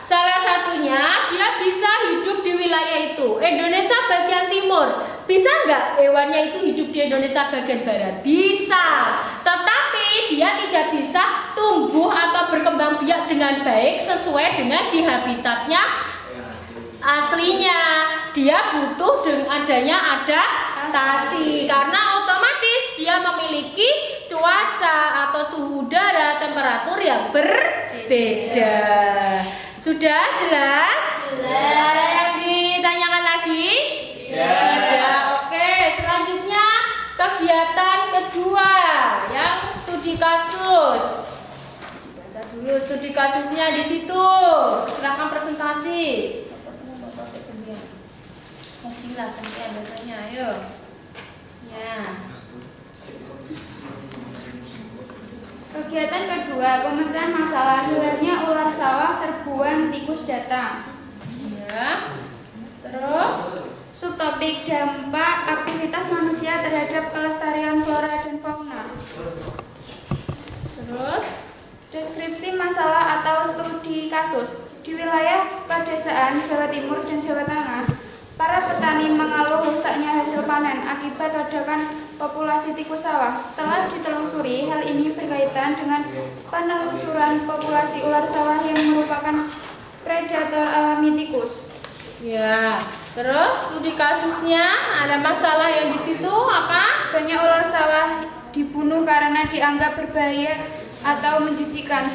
salah satunya dia bisa hidup di wilayah itu, Indonesia bagian timur. Bisa nggak hewannya itu hidup di Indonesia bagian barat? Bisa, tetapi dia tidak bisa tumbuh atau berkembang biak dengan baik sesuai dengan di habitatnya aslinya. Dia butuh dengan adanya adaptasi karena otomatis dia memiliki cuaca atau suhu udara, temperatur yang berbeda. Sudah jelas? Ada yang ditanyakan lagi? Tidak. Oke, selanjutnya kegiatan kedua yang studi kasus. Baca dulu studi kasusnya di situ. Silakan presentasi. Silakan bacanya, ayo. Ya. Kegiatan kedua, pemecahan masalah hilangnya ular sawah serbuan tikus datang. Ya. Terus Subtopik dampak aktivitas manusia terhadap kelestarian flora dan fauna. terus Deskripsi masalah atau studi kasus. Di wilayah pedesaan Jawa Timur dan Jawa Tengah, para petani mengeluh rusaknya hasil panen akibat ledakan populasi tikus sawah. Setelah ditelusuri, hal ini berkaitan dengan penelusuran populasi ular sawah yang merupakan predator alami tikus. ya. Terus studi kasusnya ada masalah yang di situ apa? Banyak ular sawah dibunuh karena dianggap berbahaya atau menjijikan.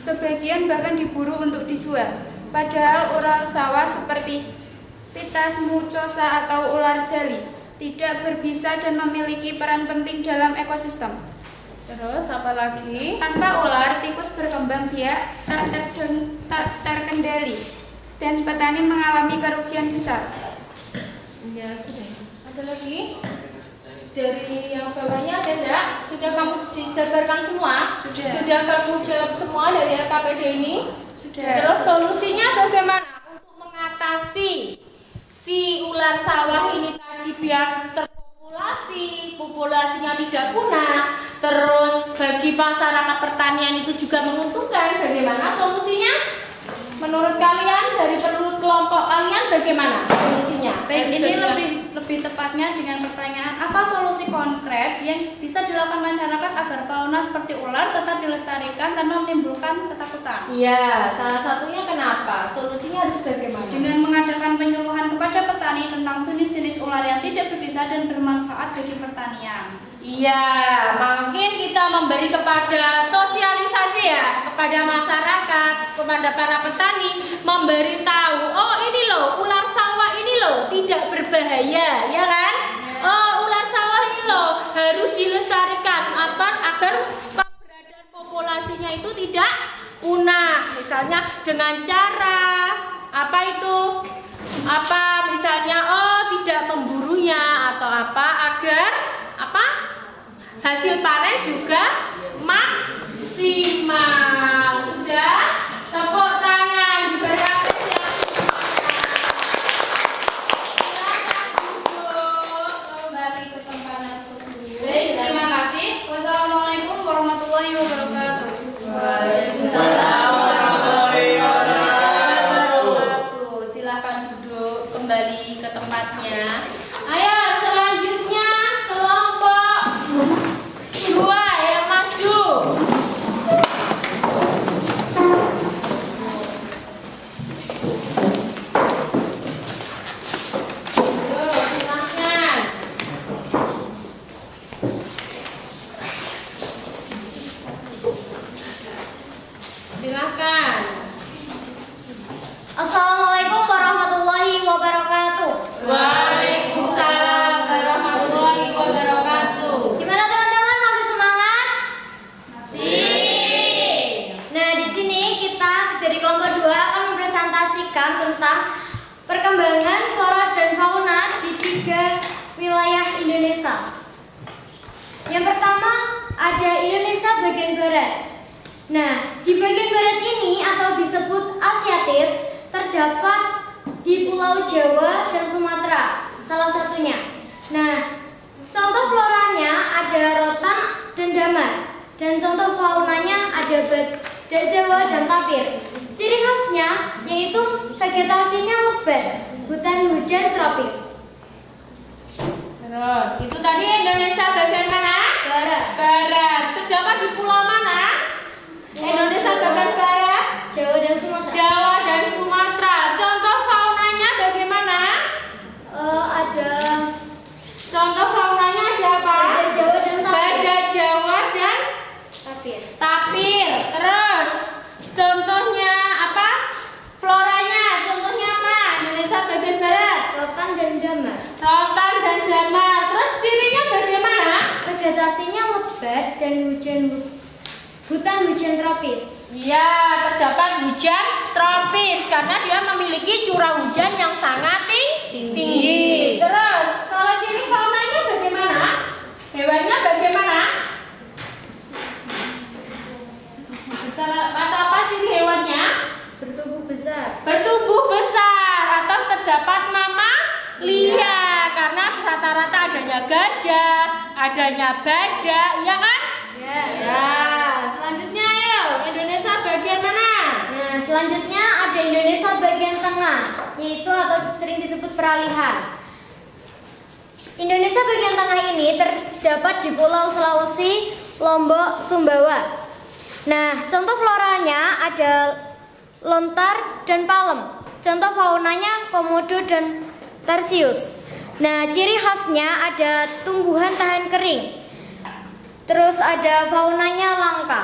Sebagian bahkan diburu untuk dijual. Padahal ular sawah seperti Pitas mucosa atau ular jali tidak berbisa dan memiliki peran penting dalam ekosistem. Terus apa lagi? Tanpa ular, tikus berkembang biak tak terkendali dan petani mengalami kerugian besar. Ya sudah. Ada lagi? Dari yang bawahnya ada enggak? Sudah kamu jabarkan semua? Sudah. Sudah kamu jawab semua dari LKPD ini? Sudah. Terus solusinya bagaimana untuk mengatasi si ular sawah ini tadi biar terpopulasi, populasinya tidak punah, terus bagi masyarakat pertanian itu juga menguntungkan. Bagaimana solusinya? Menurut kalian dari kelompok kalian bagaimana solusinya? Baik, ini lebih tepatnya dengan pertanyaan, apa solusi konkret yang bisa dilakukan masyarakat agar fauna seperti ular tetap dilestarikan tanpa menimbulkan ketakutan? Iya, salah satunya kenapa? Solusinya harus bagaimana? Dengan mengadakan penyuluhan kepada petani tentang jenis-jenis ular yang tidak berbisa dan bermanfaat bagi pertanian. Iya, mungkin kita memberi kepada sosialisasi ya kepada masyarakat, kepada para petani, memberi tahu, oh ini loh ular sawah ini loh tidak berbahaya, ya kan? Oh ular sawah ini loh harus dilestarikan agar keberadaan populasinya itu tidak punah. Misalnya dengan cara apa itu? Apa misalnya tidak memburunya atau apa agar apa? Hasil panen juga maksimal. Sudah? Tepuk tangan diberi apresiasi. Silakan duduk kembali ke tempat dulu. Baik, terima kasih. Wassalamualaikum warahmatullahi wabarakatuh. Waalaikumsalam warahmatullahi wabarakatuh. Silakan duduk kembali ke tempatnya. Ayo selanjutnya kelompok 2 yang maju. Silahkan. Silahkan. Assalamualaikum warahmatullahi wabarakatuh. Waalaikumsalam warahmatullahi wabarakatuh. Gimana teman-teman, masih semangat? Masih. Nah, di sini kita dari kelompok 2 akan mempresentasikan tentang perkembangan flora dan fauna di 3 wilayah Indonesia. Yang pertama ada Indonesia bagian barat. Nah, di bagian barat ini atau disebut Asiatis terdapat di Pulau Jawa dan Sumatera salah satunya. Nah, contoh floranya ada rotan dan damar, dan contoh faunanya ada badak Jawa dan tapir. Ciri khasnya yaitu vegetasinya lebat, hutan hujan tropis. Terus, itu tadi Indonesia bagian mana? Barat, Barat. Terdapat di pulau mana? Indonesia bagian barat, Jawa dan Sumatera. Jawa dan Sumatera. Contoh faunanya bagaimana? Ada Contoh faunanya ada apa? badak Jawa dan tapir. Badak Jawa dan Tapir. tapir. Terus, contohnya apa? Floranya, contohnya apa? Indonesia bagian barat, Rotan dan damar. rotan dan damar. Terus cirinya bagaimana? Vegetasinya lebat dan hutan hujan tropis. Iya, terdapat hujan tropis karena dia memiliki curah hujan yang sangat tinggi. Terus, kalau ciri faunanya bagaimana? Hewannya bagaimana? Kata apa ciri hewannya? Bertubuh besar. Bertubuh besar atau terdapat mamalia karena rata-rata adanya gajah, adanya badak, ya kan? Ya. Ya, selanjutnya ayo Indonesia bagian mana? Nah, selanjutnya ada Indonesia bagian tengah, yaitu atau sering disebut peralihan. Indonesia bagian tengah ini terdapat di Pulau Sulawesi, Lombok, Sumbawa. Nah, contoh floranya ada lontar dan palem. Contoh faunanya komodo dan tarsius. Nah, ciri khasnya ada tumbuhan tahan kering. Terus ada faunanya langka.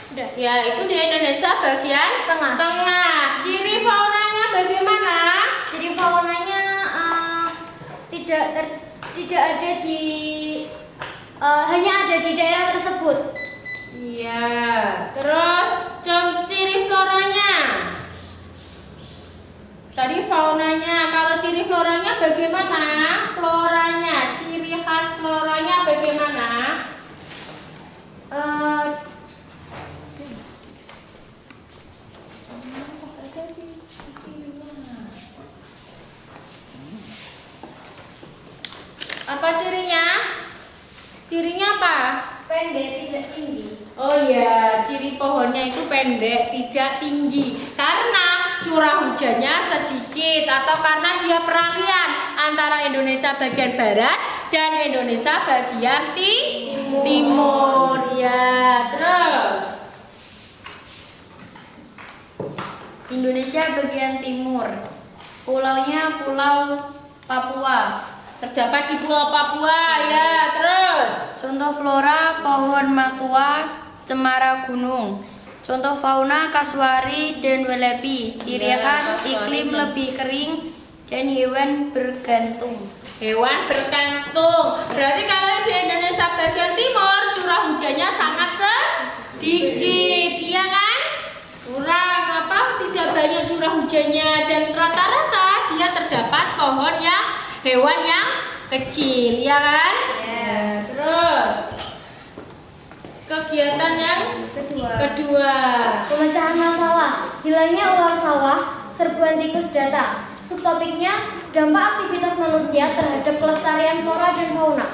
Sudah. Ya, itu di Indonesia bagian Tengah. Tengah. Ciri faunanya bagaimana? Ciri faunanya tidak ada di hanya ada di daerah tersebut. Iya. Terus ciri floranya. Tadi faunanya, kalau ciri floranya bagaimana? Floranya, ciri khas floranya bagaimana? Apa cirinya? Cirinya apa? Pendek, tidak tinggi. Oh iya, ciri pohonnya itu pendek, tidak tinggi. Karena curah hujannya sedikit atau karena dia peralihan antara Indonesia bagian barat dan Indonesia bagian timur. Ya, terus Indonesia bagian timur. Pulaunya Pulau Papua. terdapat di Pulau Papua. Ya, terus Contoh flora pohon matua, cemara gunung. Contoh fauna kasuari dan welepi. Ciri khas iklim lebih kering dan hewan bergantung. hewan berkantung. Berarti kalau di Indonesia bagian timur curah hujannya sangat sedikit, iya kan? Kurang tidak banyak curah hujannya dan rata-rata dia terdapat pohon yang hewan yang kecil, ya kan? Ya. Terus kegiatan yang kedua. Pemecahan masalah, hilangnya ular sawah, serbuan tikus datang. Subtopiknya dampak aktivitas manusia terhadap kelestarian flora dan fauna.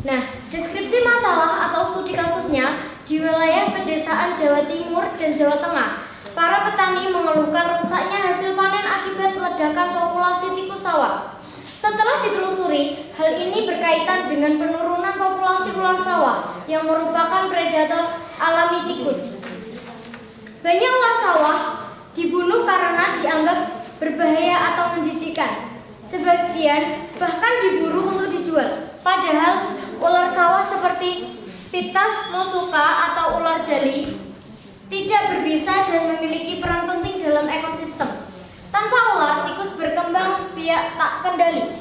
Nah, deskripsi masalah atau studi kasusnya di wilayah pedesaan Jawa Timur dan Jawa Tengah. Para petani mengeluhkan rusaknya hasil panen akibat ledakan populasi tikus sawah. Setelah ditelusuri, hal ini berkaitan dengan penurunan populasi ular sawah yang merupakan predator alami tikus. Banyak ular sawah dibunuh karena dianggap berbahaya atau menjijikkan. Sebagian bahkan diburu untuk dijual. Padahal ular sawah seperti Pitas mosuka atau ular jali tidak berbisa dan memiliki peran penting dalam ekosistem. Tanpa ular, tikus berkembang biak tak kendali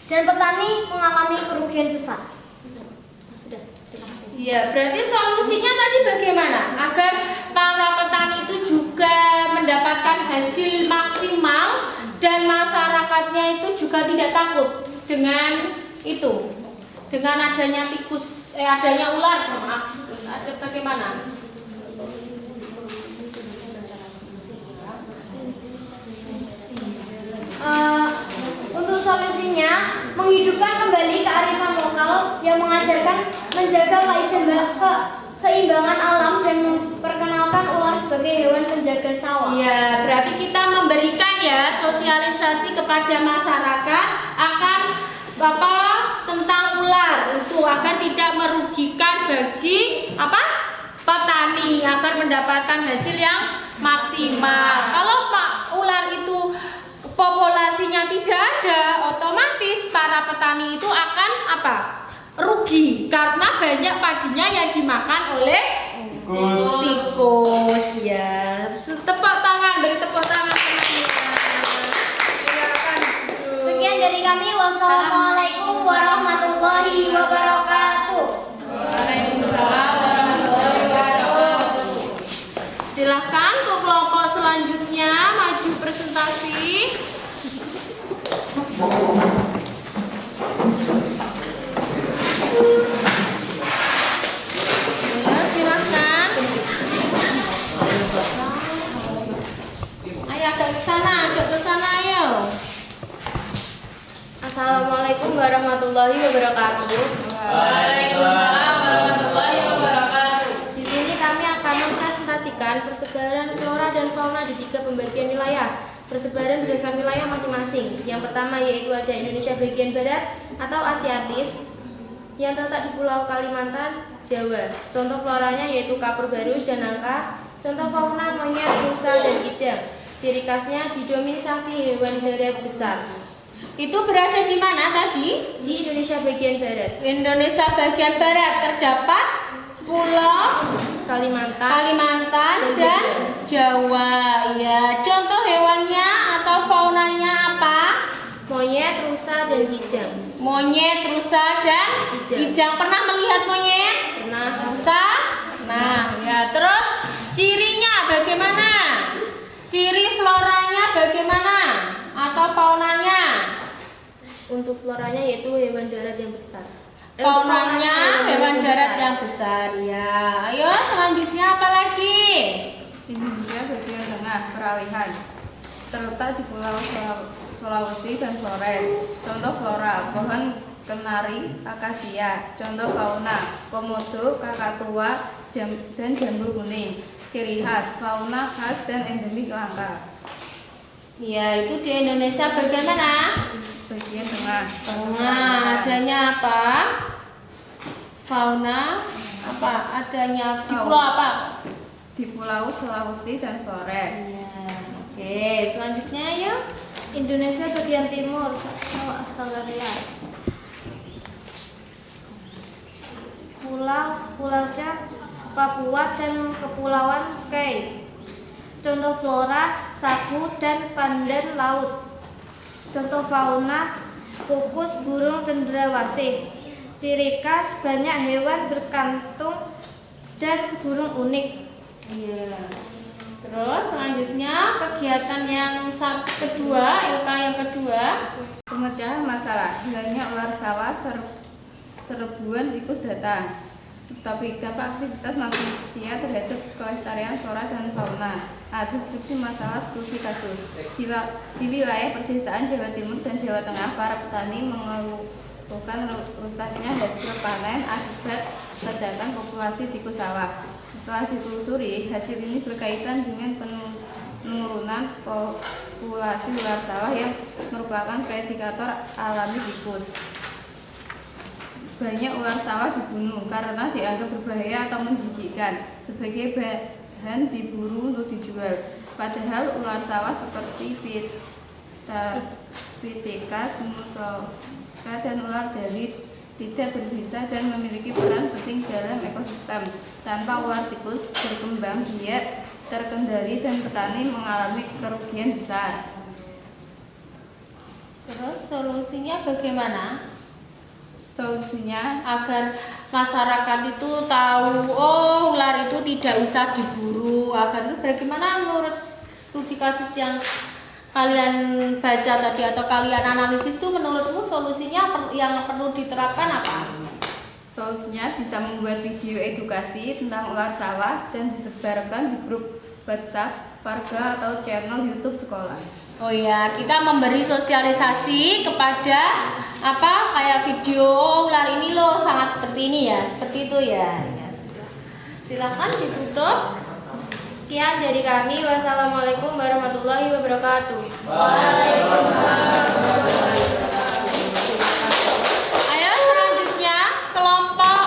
dan petani mengalami kerugian besar. Sudah, terima kasih. Iya, berarti solusinya tadi bagaimana? Agar para petani itu juga mendapatkan hasil maksimal dan masyarakatnya itu juga tidak takut dengan itu. Dengan adanya adanya ular, ada bagaimana? Untuk solusinya, menghidupkan kembali kearifan lokal yang mengajarkan menjaga keseimbangan alam dan memperkenalkan ular sebagai hewan penjaga sawah. Iya, berarti kita memberikan ya sosialisasi kepada masyarakat akan tentang ular itu agar tidak merugikan bagi petani agar mendapatkan hasil yang maksimal. Kalau ular itu populasinya tidak ada, otomatis para petani itu akan rugi karena banyak padinya yang dimakan oleh tikus. Ya, tepuk tangan, beri tepuk tangan semuanya. Silakan. Sekian dari kami. Wassalamualaikum warahmatullahi wabarakatuh. Waalaikumsalam warahmatullahi wabarakatuh. Silahkan ke kelompok selanjutnya maju presentasi. Ya, silakan. Assalamualaikum warahmatullahi wabarakatuh. Waalaikumsalam warahmatullahi wabarakatuh. Di sini kami akan mempresentasikan persebaran flora dan fauna di 3 pembagian wilayah. Persebaran berdasarkan wilayah masing-masing. Yang pertama yaitu ada Indonesia bagian barat atau Asiatis yang terletak di Pulau Kalimantan, Jawa. Contoh floranya yaitu kapur barus dan nangka. Contoh fauna monyet, rusa, dan kijang. Ciri khasnya didominasi hewan darat besar. Itu berada di mana tadi? Di Indonesia bagian barat, Indonesia bagian barat terdapat Pulau Kalimantan, dan Jawa. Ya, contoh hewannya atau faunanya apa? monyet, rusa, dan kijang. Monyet, rusa, dan kijang. Pernah melihat monyet? Pernah. Rusa? Nah, ya terus cirinya bagaimana? Ciri floranya bagaimana? Atau faunanya? Untuk floranya yaitu hewan darat yang besar. Faunanya hewan darat yang besar. Ya, ayo selanjutnya apa lagi? Indonesia bagian tengah peralihan terletak di Pulau Sulawesi dan Flores. Contoh flora, pohon kenari, akasia. Contoh fauna, komodo, kakatua, dan jambu kuning. Ciri khas, fauna khas dan endemik langka. Ya, itu di Indonesia bagian mana? Bagian tengah. Nah, adanya apa? Fauna apa? Adanya di pulau apa? Di Pulau Sulawesi dan Flores. Ya, oke, selanjutnya ya. Indonesia bagian timur atau Australia. Pulau Jawa, Papua, dan Kepulauan Kei. Contoh flora, sagu dan pandan laut. Contoh fauna, kukus, burung cendrawasih. Ciri khas banyak hewan berkantung dan burung unik. Iya. Terus selanjutnya kegiatan yang kedua, LK yang kedua. Pemecahan masalah, hilangnya ular sawah, serbuan tikus datang. Subtopik, dampak aktivitas manusia terhadap kelestarian flora dan fauna. Deskripsi masalah studi kasus. Di wilayah pedesaan Jawa Timur dan Jawa Tengah, para petani mengeluhkan rusaknya hasil panen akibat ledakan populasi tikus sawah. Setelah ditelusuri, hasil ini berkaitan dengan penurunan populasi ular sawah yang merupakan predikator alami tikus. Banyak ular sawah dibunuh karena dianggap berbahaya atau menjijikkan sebagai bahan diburu untuk dijual. Padahal ular sawah seperti Pithecus mussoka dan ular jali tidak berbisa dan memiliki peran penting dalam ekosistem. Tanpa ular tikus berkembang biak terkendali dan petani mengalami kerugian besar. Terus solusinya bagaimana? Solusinya Agar masyarakat itu tahu, oh ular itu tidak usah diburu. Agar itu bagaimana menurut studi kasus yang kalian baca tadi atau kalian analisis itu, menurutmu solusinya yang perlu diterapkan apa? Solusinya bisa membuat video edukasi tentang ular sawah dan disebarkan di grup WhatsApp, warga atau channel YouTube sekolah. Oh ya, kita memberi sosialisasi kepada kayak video ular ini loh sangat seperti ini ya, seperti itu ya. Ya sudah. Silakan ditutup. Sekian dari kami. Wassalamualaikum warahmatullahi wabarakatuh. Ayo selanjutnya kelompok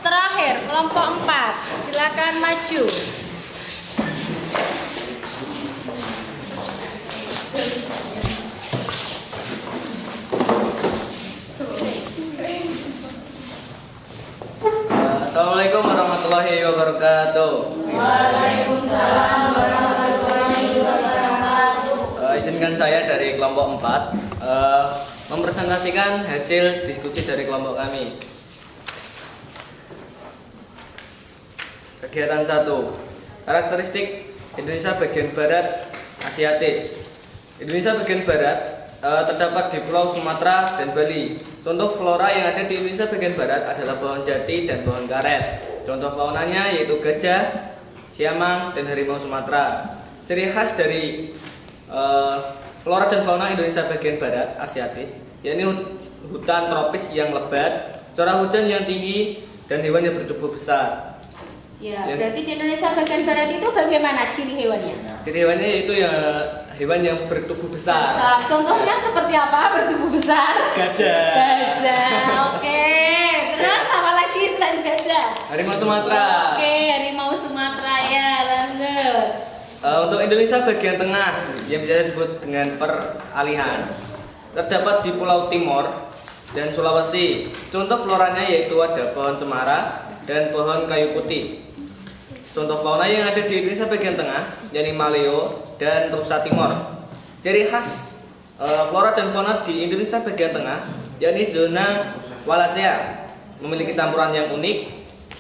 terakhir, kelompok 4. Silakan maju. Assalamualaikum warahmatullahi wabarakatuh. Waalaikumsalam warahmatullahi wabarakatuh. Izinkan saya dari kelompok 4 mempresentasikan hasil diskusi dari kelompok kami. Kegiatan 1. Karakteristik Indonesia bagian barat Asiatis. Indonesia bagian barat terdapat di Pulau Sumatera dan Bali. Contoh flora yang ada di Indonesia bagian barat adalah pohon jati dan pohon karet. Contoh faunanya yaitu gajah, siamang, dan harimau Sumatera. Ciri khas dari flora dan fauna Indonesia bagian barat Asiatis yakni hutan tropis yang lebat, curah hujan yang tinggi, dan hewan yang bertubuh besar. Ya, berarti di Indonesia bagian barat itu bagaimana ciri hewannya? Ciri hewannya yaitu ya hewan yang bertubuh besar. Contohnya seperti apa bertubuh besar? Gajah. Gajah, oke. Terus apa lagi selain gajah? Harimau Sumatera. Oke, harimau Sumatera ya, lanjut. Untuk Indonesia bagian tengah yang bisa disebut dengan peralihan terdapat di Pulau Timor dan Sulawesi. Contoh floranya yaitu ada pohon cemara dan pohon kayu putih. Contoh fauna yang ada di Indonesia bagian tengah yakni maleo dan rusa timor. Ciri khas flora dan fauna di Indonesia bagian tengah yakni zona Wallacea, memiliki campuran yang unik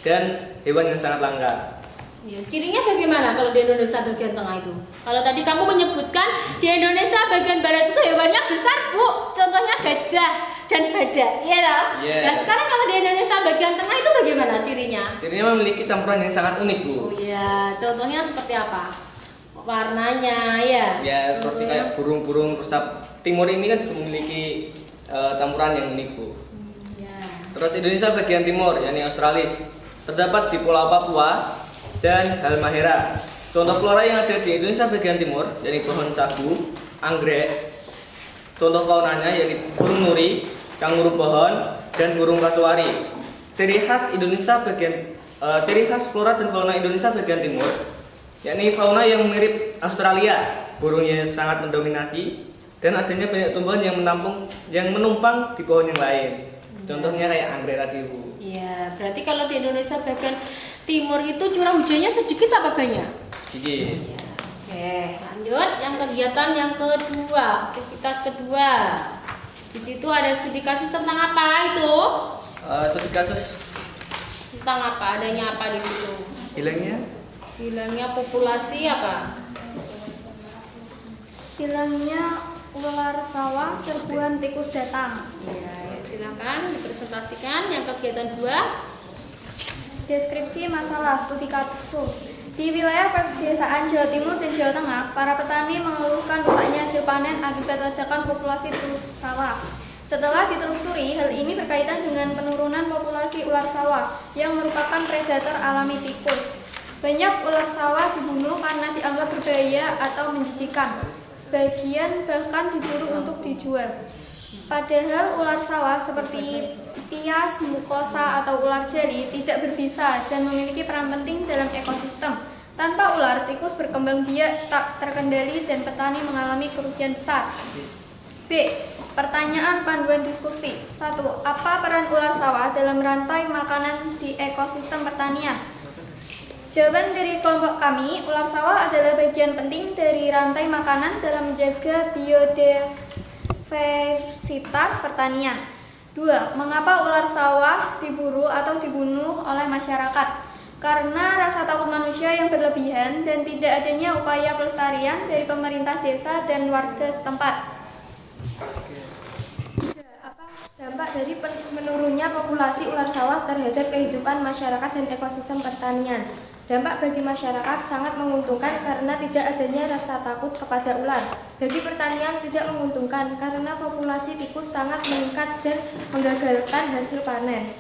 dan hewan yang sangat langka. Ya, cirinya bagaimana kalau di Indonesia bagian tengah itu? Kalau tadi kamu menyebutkan di Indonesia bagian barat itu hewannya besar, Bu. Contohnya gajah dan badak, iya toh? Yeah. Nah, sekarang kalau di Indonesia bagian tengah itu bagaimana cirinya? Cirinya memiliki campuran yang sangat unik, Bu. Oh iya, contohnya seperti apa? Warnanya, ya. Ya, seperti kayak burung-burung rusa timur ini kan juga memiliki campuran yang unik, Bu. Ya. Terus Indonesia bagian timur, yakni Australis, terdapat di Pulau Papua dan Halmahera. Contoh flora yang ada di Indonesia bagian timur, yakni pohon sagu, anggrek. Contoh faunanya yakni burung nuri, kanguru pohon, dan burung kasuari. Ciri khas flora dan fauna Indonesia bagian timur, yakni fauna yang mirip Australia, burungnya sangat mendominasi, dan adanya banyak tumbuhan yang menumpang di pohon yang lain. Contohnya kayak anggrek tadi, Bu. Iya, berarti kalau di Indonesia bagian timur itu curah hujannya sedikit apa banyak? Sedikit. Iya. Oke, lanjut yang kegiatan yang kedua, aktivitas kedua. Di situ ada studi kasus tentang apa itu? Studi kasus Tentang apa? Adanya apa di situ? Hilangnya populasi apa? Hilangnya ular sawah serbuan tikus datang. Iya, silakan dipresentasikan yang kegiatan 2. Deskripsi masalah studi kasus. Di wilayah pedesaan Jawa Timur dan Jawa Tengah, para petani mengeluhkan rusaknya hasil panen akibat ledakan populasi tikus sawah. Setelah ditelusuri, hal ini berkaitan dengan penurunan populasi ular sawah yang merupakan predator alami tikus. Banyak ular sawah dibunuh karena dianggap berbahaya atau menjijikan. Sebagian bahkan diburu untuk dijual. Padahal ular sawah seperti tias, mukosa, atau ular jeli tidak berbisa dan memiliki peran penting dalam ekosistem. Tanpa ular, tikus berkembang biak tak terkendali dan petani mengalami kerugian besar. B. Pertanyaan panduan diskusi. 1. Apa peran ular sawah dalam rantai makanan di ekosistem pertanian? Jawaban dari kelompok kami, ular sawah adalah bagian penting dari rantai makanan dalam menjaga biodiversitas pertanian. 2. Mengapa ular sawah diburu atau dibunuh oleh masyarakat? Karena rasa takut manusia yang berlebihan dan tidak adanya upaya pelestarian dari pemerintah desa dan warga setempat. Apa dampak dari menurunnya populasi ular sawah terhadap kehidupan masyarakat dan ekosistem pertanian? Dampak bagi masyarakat sangat menguntungkan karena tidak adanya rasa takut kepada ular. Bagi pertanian tidak menguntungkan karena populasi tikus sangat meningkat dan menggagalkan hasil panen.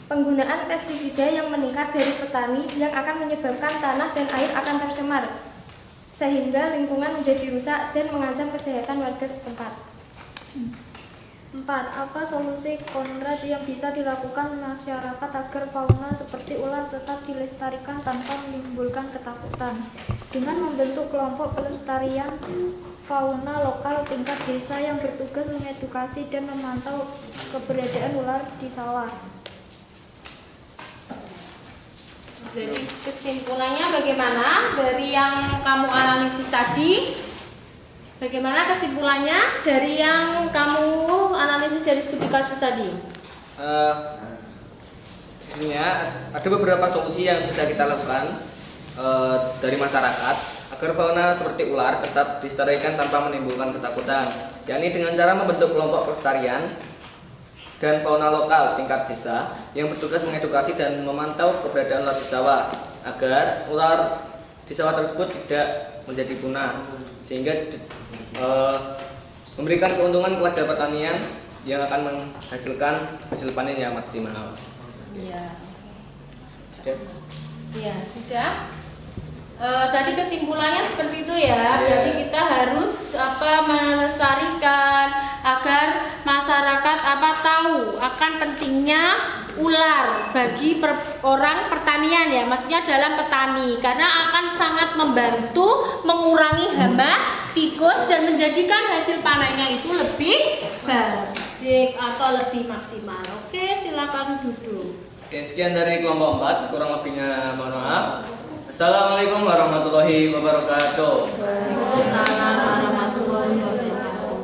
Penggunaan pestisida yang meningkat dari petani yang akan menyebabkan tanah dan air akan tercemar, sehingga lingkungan menjadi rusak dan mengancam kesehatan warga setempat. 4. Apa solusi konkret yang bisa dilakukan masyarakat agar fauna seperti ular tetap dilestarikan tanpa menimbulkan ketakutan? Dengan membentuk kelompok pelestarian fauna lokal tingkat desa yang bertugas mengedukasi dan memantau keberadaan ular di sawah. Jadi kesimpulannya bagaimana dari yang kamu analisis tadi? Bagaimana kesimpulannya dari yang kamu analisis dari studi kasus tadi? Ada beberapa solusi yang bisa kita lakukan dari masyarakat agar fauna seperti ular tetap dilestarikan tanpa menimbulkan ketakutan, yakni dengan cara membentuk kelompok pelestarian dan fauna lokal tingkat desa yang bertugas mengedukasi dan memantau keberadaan ular di sawah agar ular di sawah tersebut tidak menjadi punah, sehingga memberikan keuntungan kepada pertanian yang akan menghasilkan hasil panen yang maksimal. Iya. Sudah? Iya, sudah. Tadi kesimpulannya seperti itu ya. Iya. Berarti kita harus melestarikan agar masyarakat tahu akan pentingnya ular bagi orang pertanian ya. Maksudnya dalam petani, karena akan sangat membantu mengurangi hama tikus dan menjadikan hasil panennya itu lebih baik atau lebih maksimal. Oke, silakan duduk. Oke, sekian dari kelompok 4, kurang lebihnya mohon maaf. Assalamualaikum warahmatullahi wabarakatuh. Waalaikumsalam warahmatullahi wabarakatuh.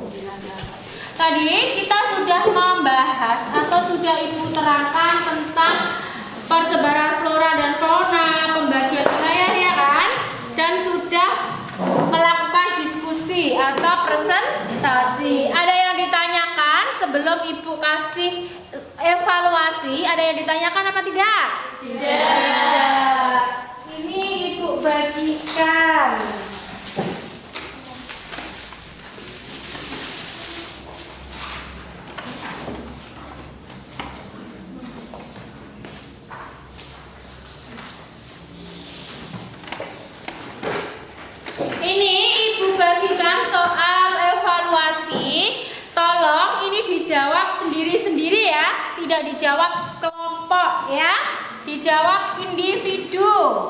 Tadi kita sudah membahas atau sudah Ibu terangkan tentang persebaran flora dan fauna, pembagian wilayah ya kan? Dan sudah melakukan diskusi atau presentasi. Ada yang ditanyakan sebelum Ibu kasih evaluasi? Ada yang ditanyakan apa tidak? Tidak. Ini Ibu bagikan. Ini Ibu bagikan soal evaluasi. Tolong ini dijawab sendiri-sendiri ya, tidak dijawab kelompok ya, dijawab individu.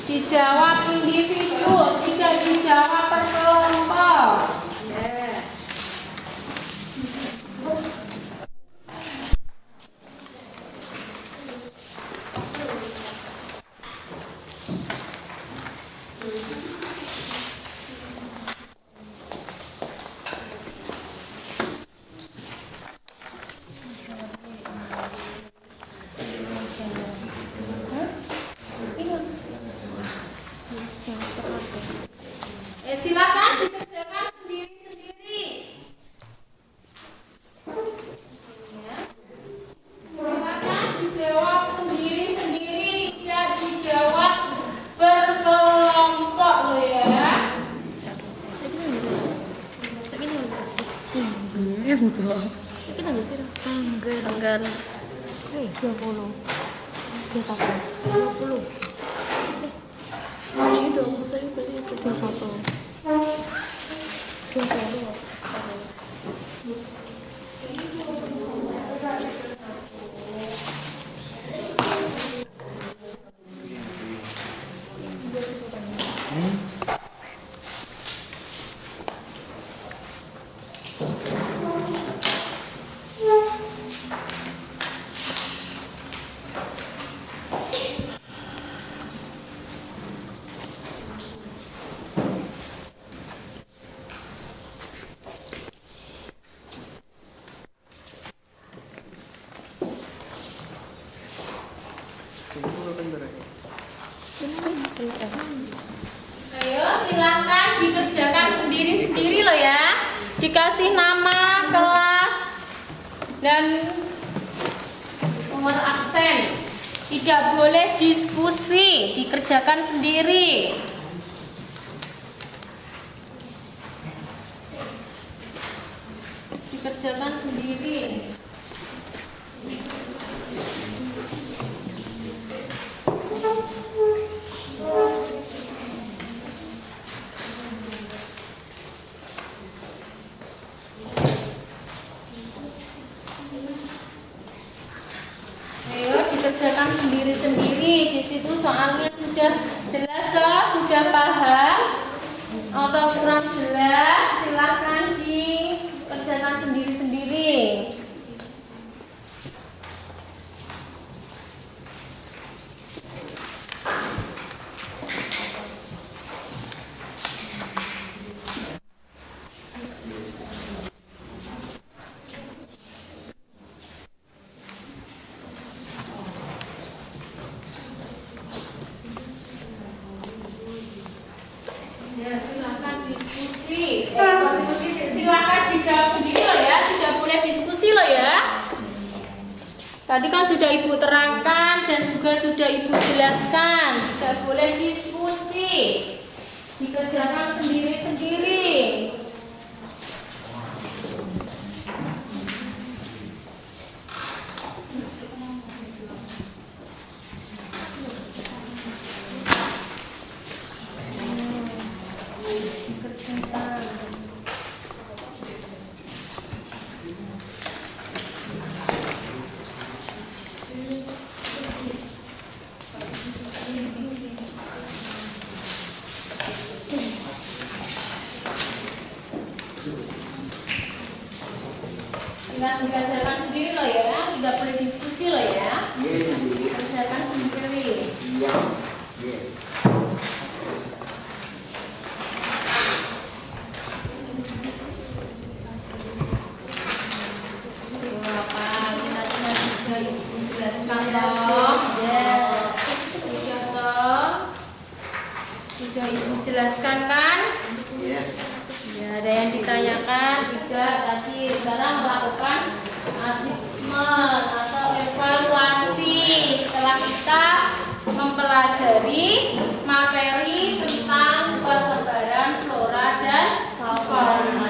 Dijawab individu, tidak dijawab per kelompok. Silakan dikerjakan sendiri-sendiri. Ya. Silakan dijawab sendiri-sendiri, tidak dijawab berkelompok loh ya. Tanggal 20. Biasa 20. Itu saya 21. Ayo silakan dikerjakan sendiri-sendiri loh ya. Dikasih nama, kelas, dan nomor absen. Tidak boleh diskusi, dikerjakan sendiri. Dikerjakan sendiri. Ayo dikerjakan sendiri-sendiri. Di situ soalnya sudah jelas toh, sudah paham atau kurang jelas, silakan dikerjakan sendiri-sendiri. Tadi kan sudah Ibu terangkan dan juga sudah Ibu jelaskan. Tidak boleh diskusi. Dikerjakan sendiri-sendiri. Dikerjakan sendiri loh ya, tidak boleh diskusi loh ya. Dikerjakan sendiri. Yes. Apa kita sudah Ibu jelaskan toh? Sudah toh? Sudah Ibu jelaskan kan? Yes. Ya, ada yang ditanyakan juga tadi. Sekarang melakukan asesmen atau evaluasi setelah kita mempelajari materi tentang persebaran flora dan fauna.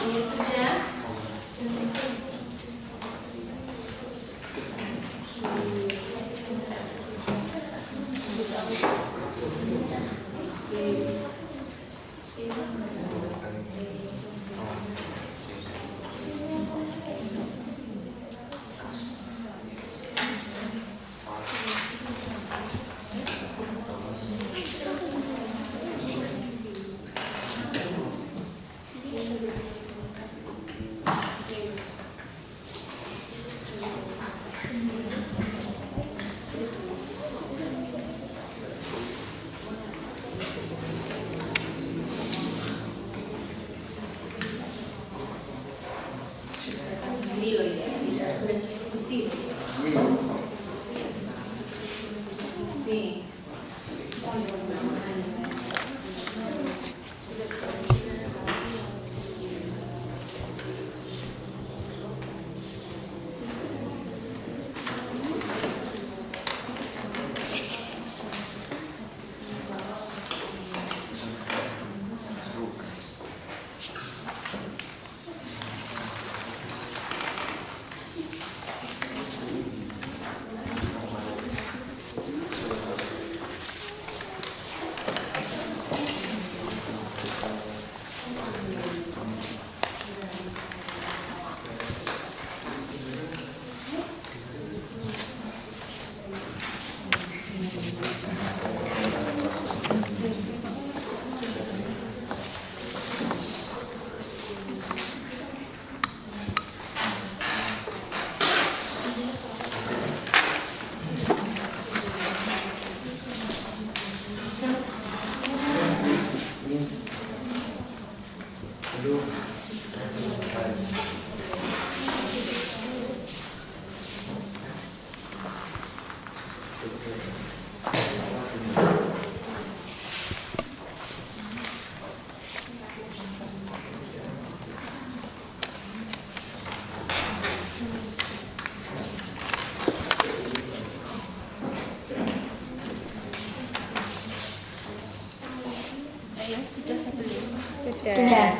Ini sudah. Ini loh ya, tidak boleh diskusi. Diskusi. Sudah.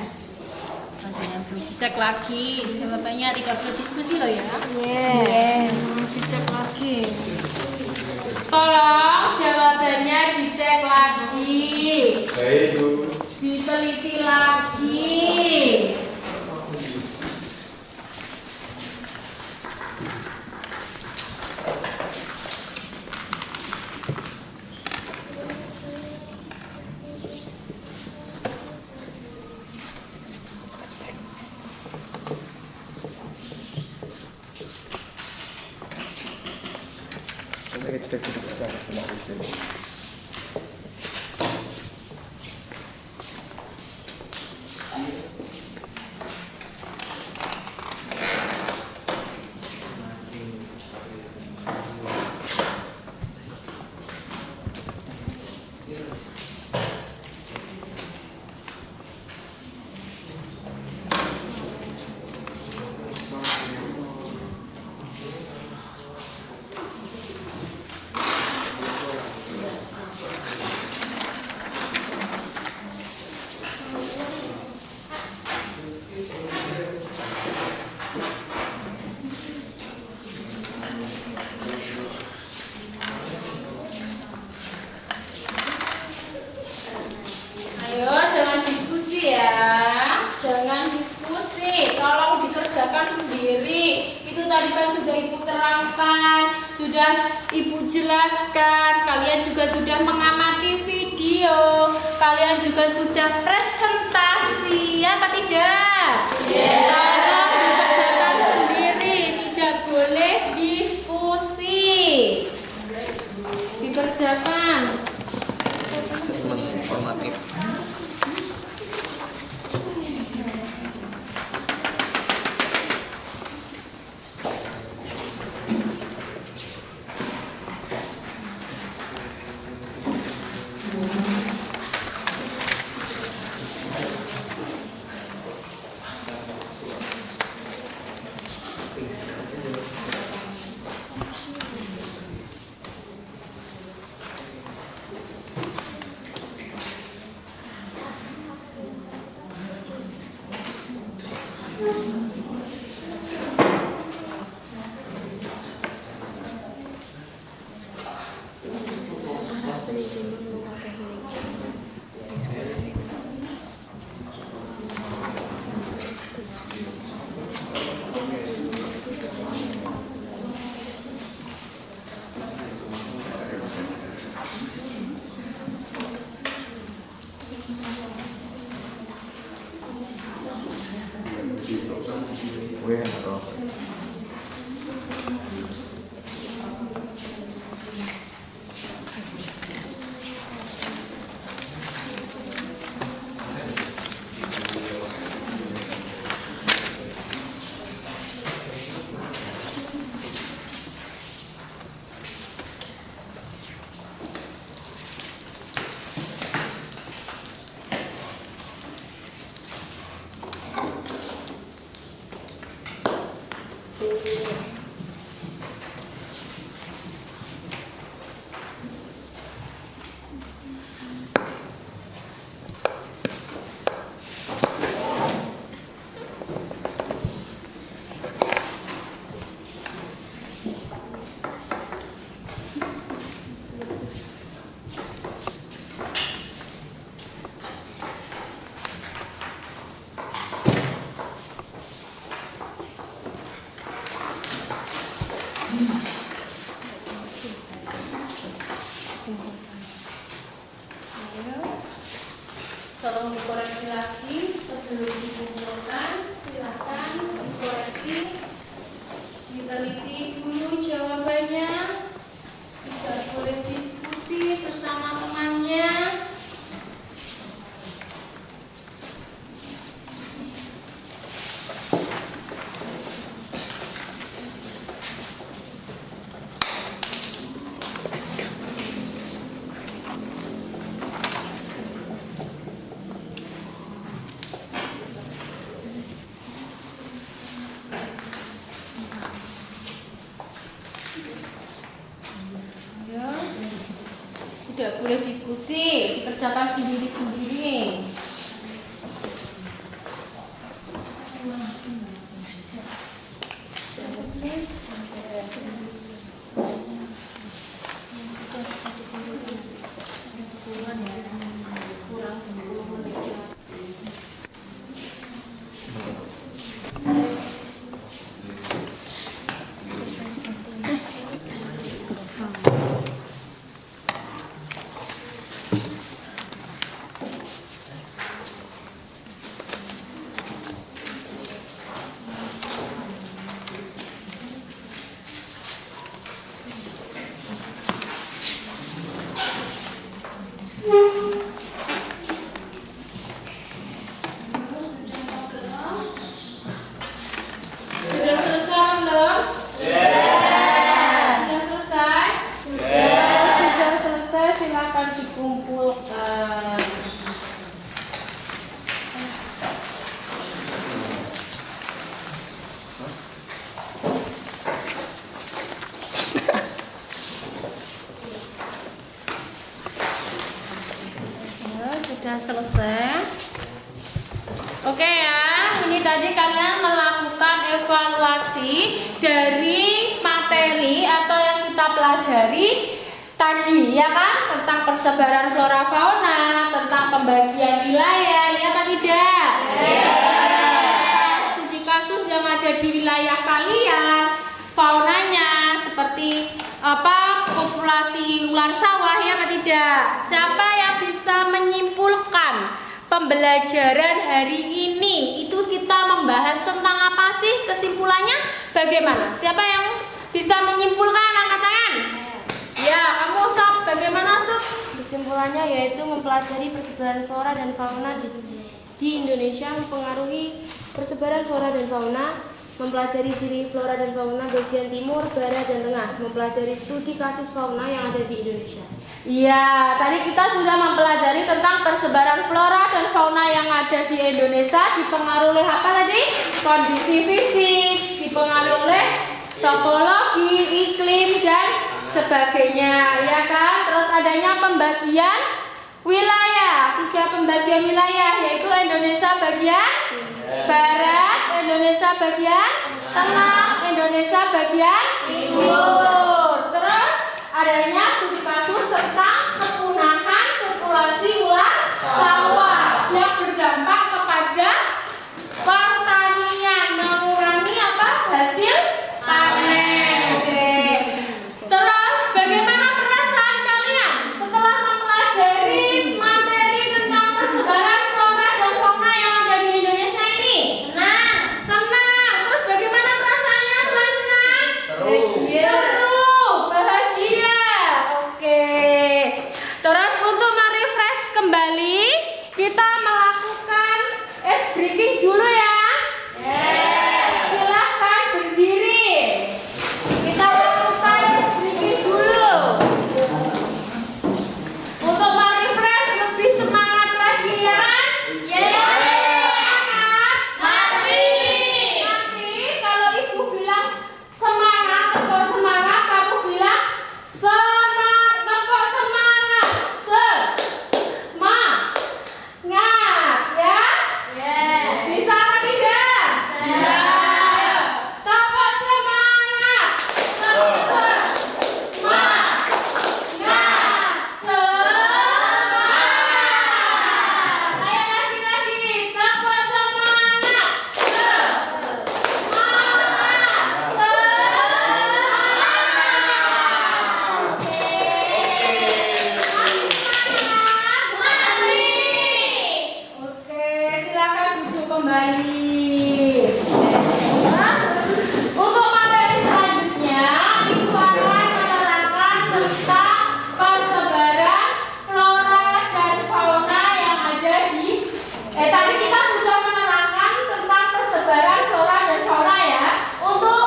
Dicek lagi, jawabannya tidak boleh diskusi loh ya. Dicek lagi. Tolong jawabannya dicek lagi. Diteliti lagi. tadi kan sudah Ibu terangkan, sudah Ibu jelaskan, kalian juga sudah mengamati video, kalian juga sudah presentasi, ya apa tidak? Tolong dikerjakan sendiri, tidak boleh diskusi. Dikerjakan. Asesmen formatif. Tolong dikoreksi lagi sebelum dikumpulkan. Silakan dikoreksi, diteliti dulu jawabannya. Tidak boleh diskusi sesama temannya. Tidak boleh diskusi, dikerjakan sendiri-sendiri. Sudah selesai belum? Sudah selesai? Sudah selesai, silakan dikumpulkan. Sudah selesai. Oke ya, ini tadi kalian melakukan evaluasi dari materi atau yang kita pelajari tadi, ya kan? Tentang persebaran flora fauna, tentang pembagian wilayah, ya apa tidak? Studi kasus yang ada di wilayah kalian, faunanya seperti populasi ular sawah, ya apa tidak? Siapa yang bisa menyimpulkan pembelajaran hari ini? Itu kita membahas tentang apa sih? Kesimpulannya bagaimana? Siapa yang bisa menyimpulkan? Angkat tangan. Ya, kamu Sob, bagaimana Sob? Kesimpulannya yaitu mempelajari persebaran flora dan fauna di Indonesia, mempengaruhi persebaran flora dan fauna, mempelajari ciri flora dan fauna bagian timur, barat, dan tengah, mempelajari studi kasus fauna yang ada di Indonesia. Iya, tadi kita sudah mempelajari tentang persebaran flora dan fauna yang ada di Indonesia, dipengaruhi oleh apa tadi? Kondisi fisik, dipengaruhi oleh topologi, iklim, dan sebagainya, ya kan? Terus adanya pembagian wilayah, 3 pembagian wilayah, yaitu Indonesia bagian barat, Indonesia bagian tengah, Indonesia bagian timur. Terus adanya studi kasus tentang kepunahan populasi ular sawah yang berdampak kepada pertanian, mengurangi hasil panen. Oke. Terus bagaimana perasaan kalian setelah mempelajari materi tentang persebaran flora dan fauna yang ada di Indonesia ini? Senang. Terus bagaimana perasaannya selain senang? Seru, bahagia. Oke. Terus untuk merefresh kembali, kita melakukan ice breaking dulu ya. Silahkan berdiri. Kita lakukan ice breaking dulu. Untuk merefresh lebih semangat lagi ya. Nanti kalau ibu bilang semangat, tepuk semangat, kamu bilang semangat, tepuk semangat, semangat, ya? Bisa apa tidak? Tepuk semangat, semangat, semangat. Ayo lagi, tepuk semangat, Oke, silakan duduk kembali. Untuk materi selanjutnya, Ibu akan menerangkan tentang persebaran flora dan fauna yang ada di tadi kita sudah menerangkan tentang persebaran flora dan fauna ya. Untuk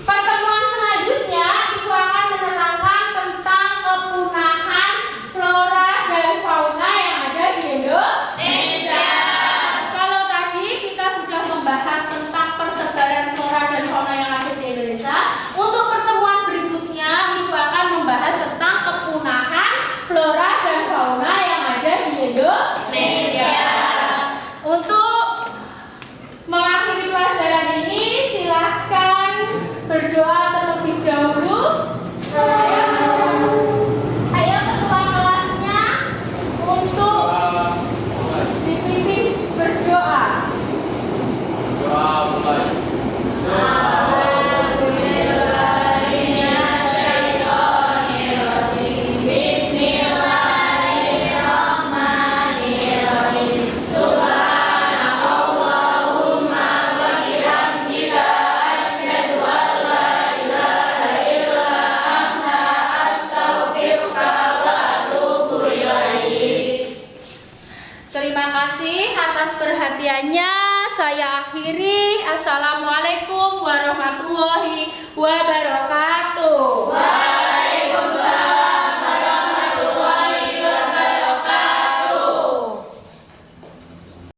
pertemuan selanjutnya, Ibu akan menerangkan tentang kepunahan flora dan fauna yang ada di Indonesia. Kalau tadi kita sudah membahas tentang persebaran flora dan fauna yang ada di Indonesia, untuk pertemuan berikutnya Ibu akan membahas tentang kepunahan flora dan fauna yang ada di Indonesia. Untuk mengakhiri pelajaran ini, silahkan berdoa terlebih dahulu. Ayo ketua kelasnya untuk dipimpin berdoa. Terima kasih atas perhatiannya. Saya akhiri. Assalamualaikum warahmatullahi